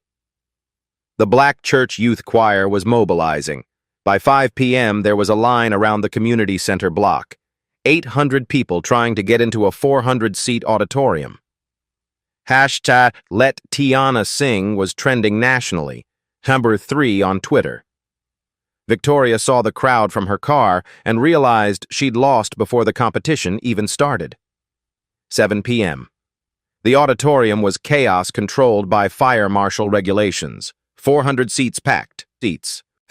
The Black Church Youth Choir was mobilizing. By 5 p.m., there was a line around the community center block. 800 people trying to get into a 400-seat auditorium. Hashtag Let Tiana Sing was trending nationally, number 3 on Twitter. Victoria saw the crowd from her car and realized she'd lost before the competition even started. 7 p.m. The auditorium was chaos controlled by fire marshal regulations. 400 seats packed,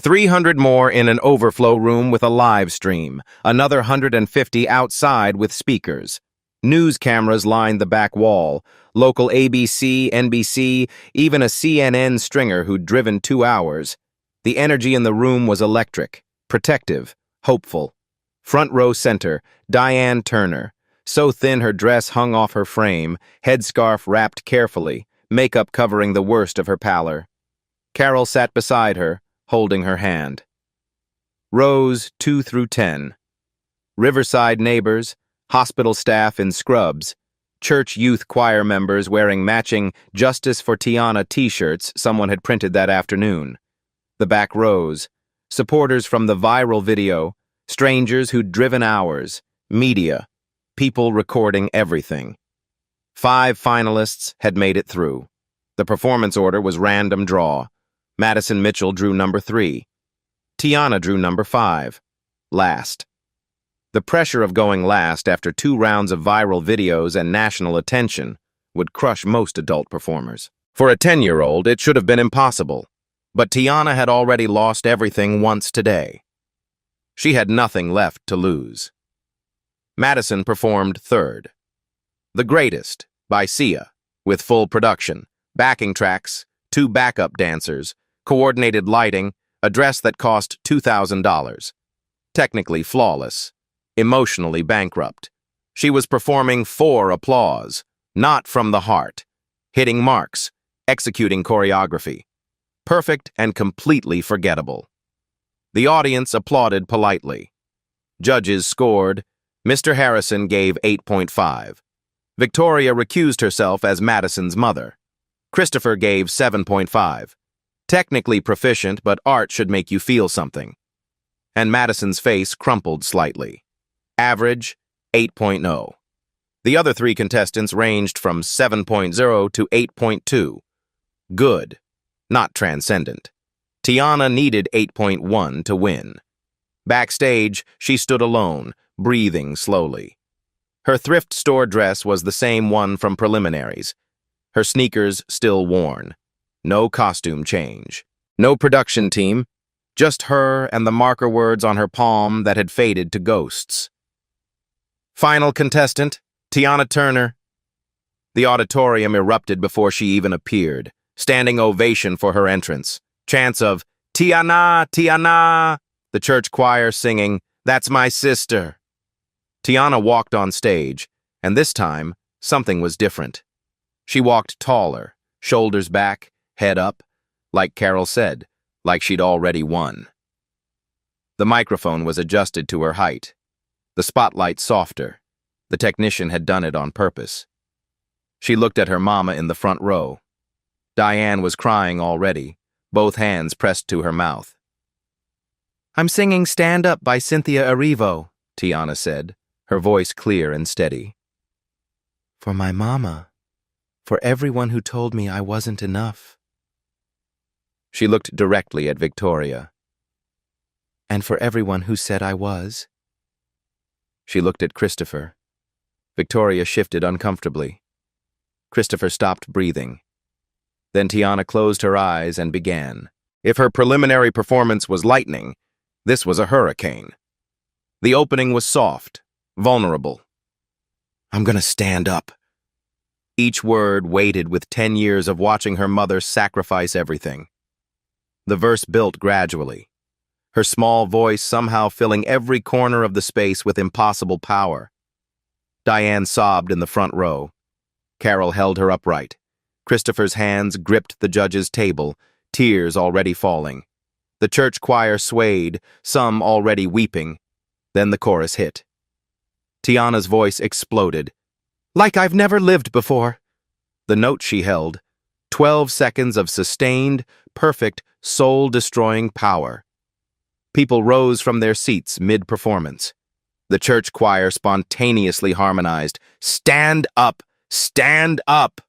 300 more in an overflow room with a live stream, another 150 outside with speakers. News cameras lined the back wall, local ABC, NBC, even a CNN stringer who'd driven 2 hours. The energy in the room was electric, protective, hopeful. Front row center, Diane Turner, so thin her dress hung off her frame, headscarf wrapped carefully, makeup covering the worst of her pallor. Carol sat beside her, holding her hand. Rows 2 through 10. Riverside neighbors, hospital staff in scrubs, church youth choir members wearing matching Justice for Tiana t-shirts someone had printed that afternoon. The back rows, supporters from the viral video, strangers who'd driven hours, media, people recording everything. 5 finalists had made it through. The performance order was random draw. Madison Mitchell drew number 3. Tiana drew number 5. Last. The pressure of going last after 2 rounds of viral videos and national attention would crush most adult performers. For a 10-year-old, it should have been impossible. But Tiana had already lost everything once today. She had nothing left to lose. Madison performed third. The Greatest by Sia, with full production, backing tracks, 2 backup dancers, coordinated lighting, a dress that cost $2,000. Technically flawless, emotionally bankrupt. She was performing for applause, not from the heart, hitting marks, executing choreography. Perfect and completely forgettable. The audience applauded politely. Judges scored. Mr. Harrison gave 8.5. Victoria recused herself as Madison's mother. Christopher gave 7.5. Technically proficient, but art should make you feel something. And Madison's face crumpled slightly. Average, 8.0. The other 3 contestants ranged from 7.0 to 8.2. Good, not transcendent. Tiana needed 8.1 to win. Backstage, she stood alone, breathing slowly. Her thrift store dress was the same one from preliminaries. Her sneakers still worn. No costume change. No production team. Just her and the marker words on her palm that had faded to ghosts. Final contestant, Tiana Turner. The auditorium erupted before she even appeared. Standing ovation for her entrance. Chants of, "Tiana, Tiana!" The church choir singing, "That's my sister." Tiana walked on stage, and this time, something was different. She walked taller, shoulders back, head up, like Carol said, like she'd already won. The microphone was adjusted to her height. The spotlight softer. The technician had done it on purpose. She looked at her mama in the front row. Diane was crying already, both hands pressed to her mouth. "I'm singing Stand Up by Cynthia Erivo," Tiana said, her voice clear and steady. "For my mama. For everyone who told me I wasn't enough." She looked directly at Victoria. "And for everyone who said I was." She looked at Christopher. Victoria shifted uncomfortably. Christopher stopped breathing. Then Tiana closed her eyes and began. If her preliminary performance was lightning, this was a hurricane. The opening was soft, vulnerable. "I'm gonna stand up." Each word weighted with 10 years of watching her mother sacrifice everything. The verse built gradually, her small voice somehow filling every corner of the space with impossible power. Diane sobbed in the front row. Carol held her upright. Christopher's hands gripped the judge's table, tears already falling. The church choir swayed, some already weeping. Then the chorus hit. Tiana's voice exploded. "Like I've never lived before." The note she held, 12 seconds of sustained, perfect, soul-destroying power. People rose from their seats mid-performance. The church choir spontaneously harmonized, "Stand up! Stand up!"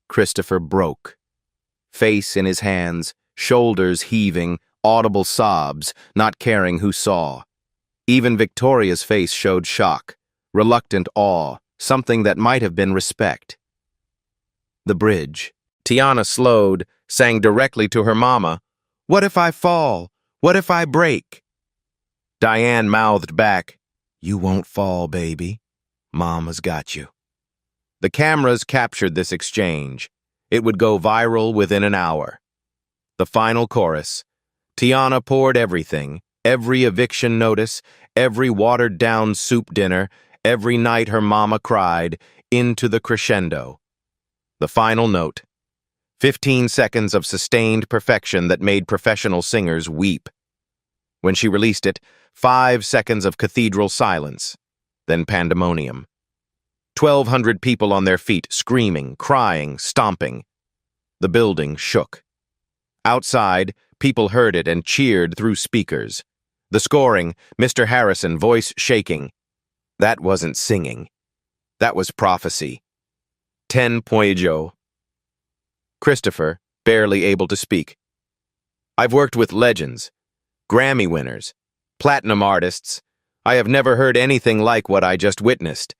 Christopher broke. Face in his hands, shoulders heaving, audible sobs, not caring who saw. Even Victoria's face showed shock, reluctant awe, something that might have been respect. The bridge. Tiana slowed, sang directly to her mama, "What if I fall? What if I break?" Diane mouthed back, "You won't fall, baby. Mama's got you." The cameras captured this exchange. It would go viral within an hour. The final chorus. Tiana poured everything, every eviction notice, every watered-down soup dinner, every night her mama cried, into the crescendo. The final note. 15 seconds of sustained perfection that made professional singers weep. When she released it, 5 seconds of cathedral silence, then pandemonium. 1,200 people on their feet, screaming, crying, stomping. The building shook. Outside, people heard it and cheered through speakers. The scoring, Mr. Harrison, voice shaking. That wasn't singing. That was prophecy. 10.0. Christopher, barely able to speak. "I've worked with legends, Grammy winners, platinum artists. I have never heard anything like what I just witnessed.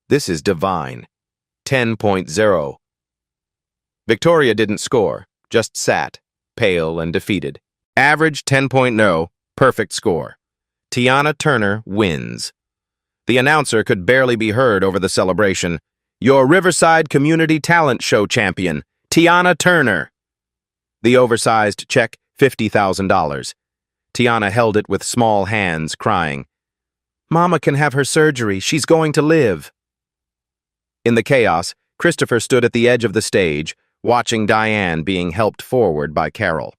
This is divine. 10.0. Victoria didn't score, just sat, pale and defeated. Average 10.0, perfect score. Tiana Turner wins. The announcer could barely be heard over the celebration. Your Riverside Community Talent Show champion, Tiana Turner. The oversized check, $50,000. Tiana held it with small hands, crying, "Mama can have her surgery. She's going to live." In the chaos, Christopher stood at the edge of the stage, watching Diane being helped forward by Carol.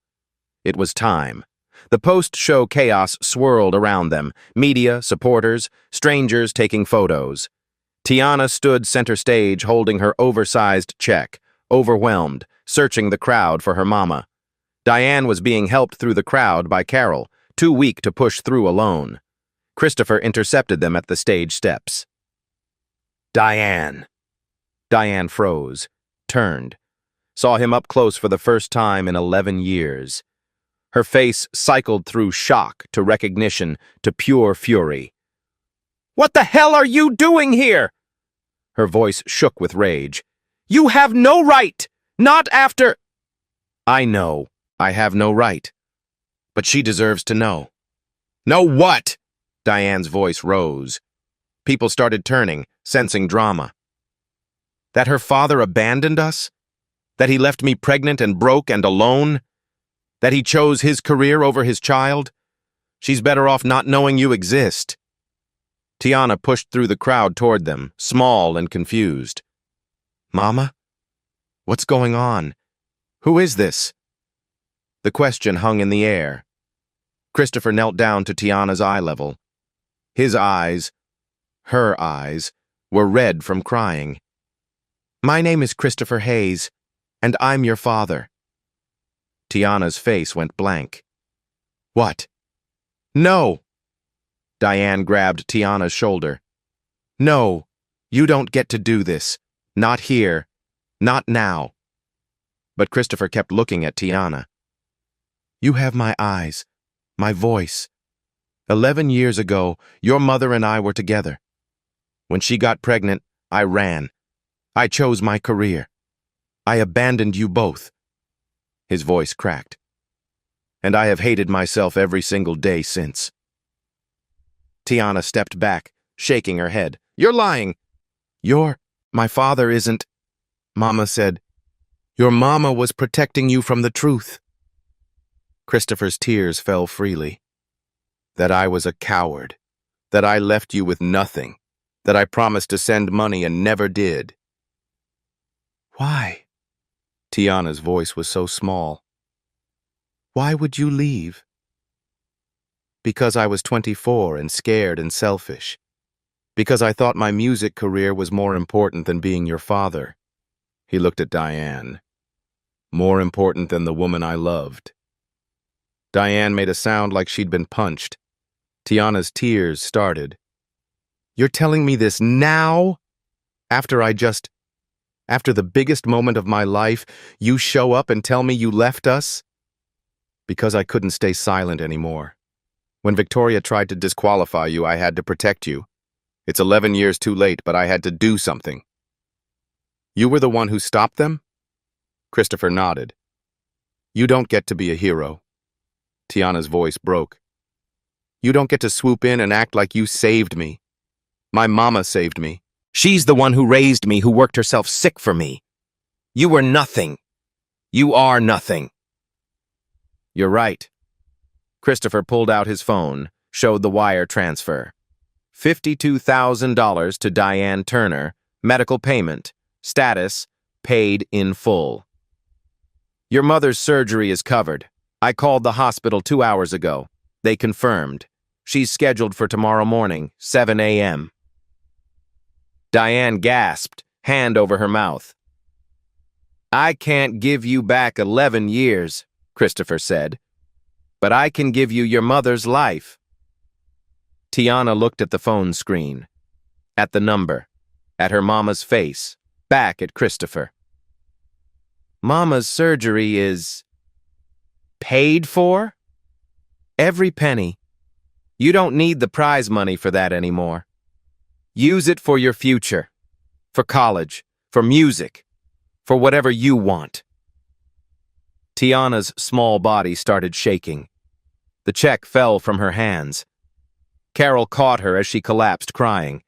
It was time. The post-show chaos swirled around them, media, supporters, strangers taking photos. Tiana stood center stage holding her oversized check, overwhelmed, searching the crowd for her mama. Diane was being helped through the crowd by Carol, too weak to push through alone. Christopher intercepted them at the stage steps. "Diane." Diane froze, turned, saw him up close for the first time in 11 years. Her face cycled through shock to recognition to pure fury. "What the hell are you doing here?" Her voice shook with rage. "You have no right! Not after—" "I know I have no right. But she deserves to know." "Know what?" Diane's voice rose. People started turning, sensing drama. "That her father abandoned us? That he left me pregnant and broke and alone? That he chose his career over his child? She's better off not knowing you exist." Tiana pushed through the crowd toward them, small and confused. "Mama? What's going on? Who is this?" The question hung in the air. Christopher knelt down to Tiana's eye level. His eyes, her eyes, were red from crying. "My name is Christopher Hayes, and I'm your father." Tiana's face went blank. "What?" "No!" Diane grabbed Tiana's shoulder. "No, you don't get to do this. Not here. Not now." But Christopher kept looking at Tiana. "You have my eyes, my voice. 11 years ago, your mother and I were together. When she got pregnant, I ran. I chose my career. I abandoned you both." His voice cracked. "And I have hated myself every single day since." Tiana stepped back, shaking her head. "You're lying." My father isn't," Mama said. "Your mama was protecting you from the truth." Christopher's tears fell freely. "That I was a coward. That I left you with nothing. That I promised to send money and never did." "Why?" Tiana's voice was so small. "Why would you leave?" "Because I was 24 and scared and selfish. Because I thought my music career was more important than being your father." He looked at Diane. "More important than the woman I loved." Diane made a sound like she'd been punched. Tiana's tears started. "You're telling me this now? After the biggest moment of my life, you show up and tell me you left us?" "Because I couldn't stay silent anymore. When Victoria tried to disqualify you, I had to protect you. It's 11 years too late, but I had to do something." "You were the one who stopped them?" Christopher nodded. "You don't get to be a hero." Tiana's voice broke. "You don't get to swoop in and act like you saved me. My mama saved me. She's the one who raised me, who worked herself sick for me. You were nothing. You are nothing." "You're right." Christopher pulled out his phone, showed the wire transfer. $52,000 to Diane Turner, medical payment, status, paid in full. "Your mother's surgery is covered. I called the hospital 2 hours ago. They confirmed. She's scheduled for tomorrow morning, 7 a.m. Diane gasped, hand over her mouth. "I can't give you back 11 years, Christopher said, but I can give you your mother's life." Tiana looked at the phone screen, at the number, at her mama's face, back at Christopher. "Mama's surgery is paid for? Every penny. You don't need the prize money for that anymore. Use it for your future, for college, for music, for whatever you want." Tiana's small body started shaking. The check fell from her hands. Carol caught her as she collapsed, crying.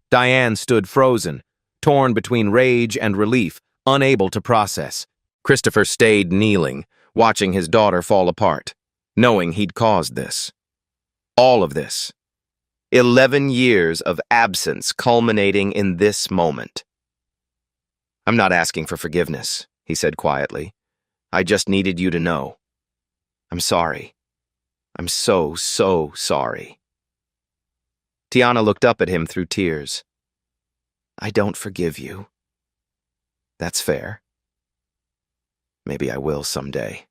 Diane stood frozen, torn between rage and relief, unable to process. Christopher stayed kneeling, watching his daughter fall apart, knowing he'd caused this. All of this. 11 years of absence culminating in this moment. "I'm not asking for forgiveness," he said quietly. "I just needed you to know. I'm sorry. I'm so sorry." Tiana looked up at him through tears. "I don't forgive you." "That's fair. Maybe I will someday.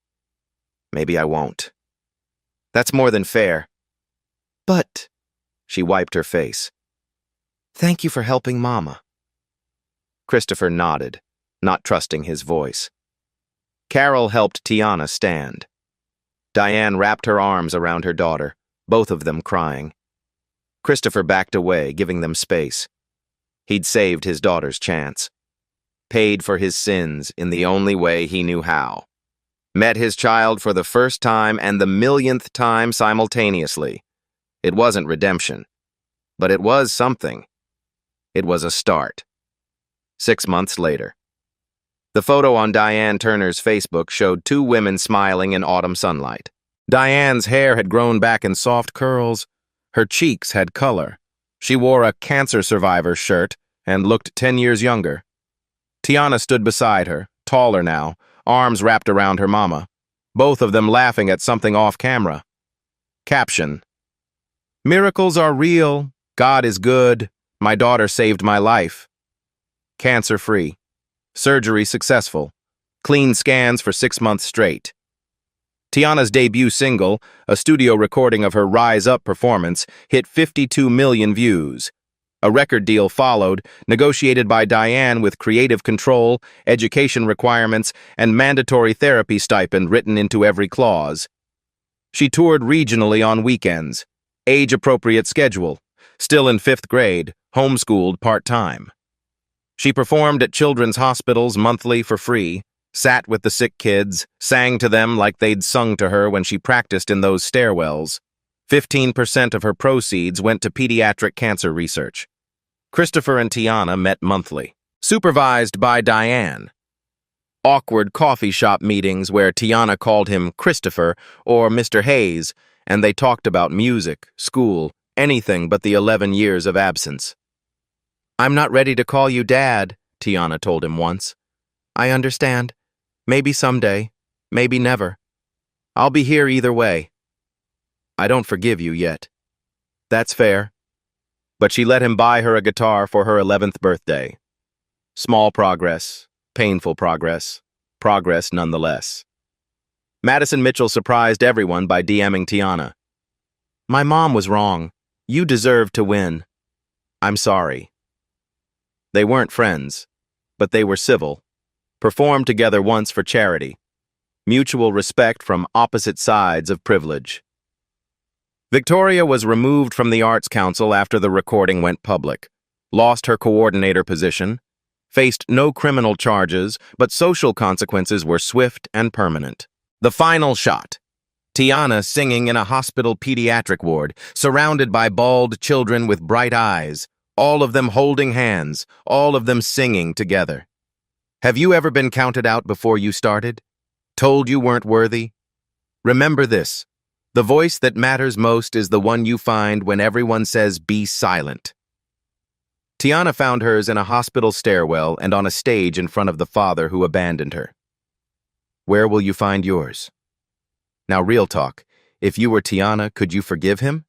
Maybe I won't." "That's more than fair." "But," she wiped her face, "thank you for helping Mama." Christopher nodded, not trusting his voice. Carol helped Tiana stand. Diane wrapped her arms around her daughter, both of them crying. Christopher backed away, giving them space. He'd saved his daughter's chance. Paid for his sins in the only way he knew how. Met his child for the first time and the millionth time simultaneously. It wasn't redemption, but it was something. It was a start. 6 months later. The photo on Diane Turner's Facebook showed two women smiling in autumn sunlight. Diane's hair had grown back in soft curls. Her cheeks had color. She wore a cancer survivor shirt and looked 10 years younger. Tiana stood beside her, taller now, arms wrapped around her mama, both of them laughing at something off camera. Caption: "Miracles are real. God is good. My daughter saved my life. Cancer-free. Surgery successful. Clean scans for 6 months straight." Tiana's debut single, a studio recording of her Rise Up performance, hit 52 million views. A record deal followed, negotiated by Diane with creative control, education requirements, and mandatory therapy stipend written into every clause. She toured regionally on weekends. Age-appropriate schedule. Still in 5th grade, homeschooled part-time. She performed at children's hospitals monthly for free, sat with the sick kids, sang to them like they'd sung to her when she practiced in those stairwells. 15% of her proceeds went to pediatric cancer research. Christopher and Tiana met monthly, supervised by Diane. Awkward coffee shop meetings where Tiana called him Christopher or Mr. Hayes, and they talked about music, school, anything but the 11 years of absence. "I'm not ready to call you Dad," Tiana told him once. "I understand. Maybe someday. Maybe never. I'll be here either way." "I don't forgive you yet." "That's fair." But she let him buy her a guitar for her 11th birthday. Small progress, painful progress, progress nonetheless. Madison Mitchell surprised everyone by DMing Tiana. "My mom was wrong. You deserved to win. I'm sorry." They weren't friends, but they were civil. Performed together once for charity. Mutual respect from opposite sides of privilege. Victoria was removed from the Arts Council after the recording went public, lost her coordinator position, faced no criminal charges, but social consequences were swift and permanent. The final shot. Tiana singing in a hospital pediatric ward, surrounded by bald children with bright eyes, all of them holding hands, all of them singing together. Have you ever been counted out before you started? Told you weren't worthy? Remember this. The voice that matters most is the one you find when everyone says be silent. Tiana found hers in a hospital stairwell and on a stage in front of the father who abandoned her. Where will you find yours? Now, real talk. If you were Tiana, could you forgive him?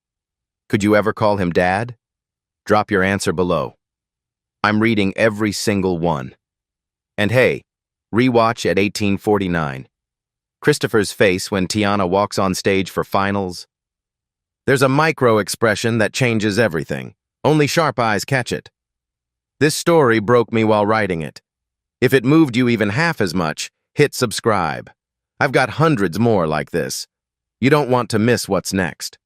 Could you ever call him Dad? Drop your answer below. I'm reading every single one. And hey, rewatch at 1849. Christopher's face when Tiana walks on stage for finals. There's a micro-expression that changes everything. Only sharp eyes catch it. This story broke me while writing it. If it moved you even half as much, hit subscribe. I've got hundreds more like this. You don't want to miss what's next.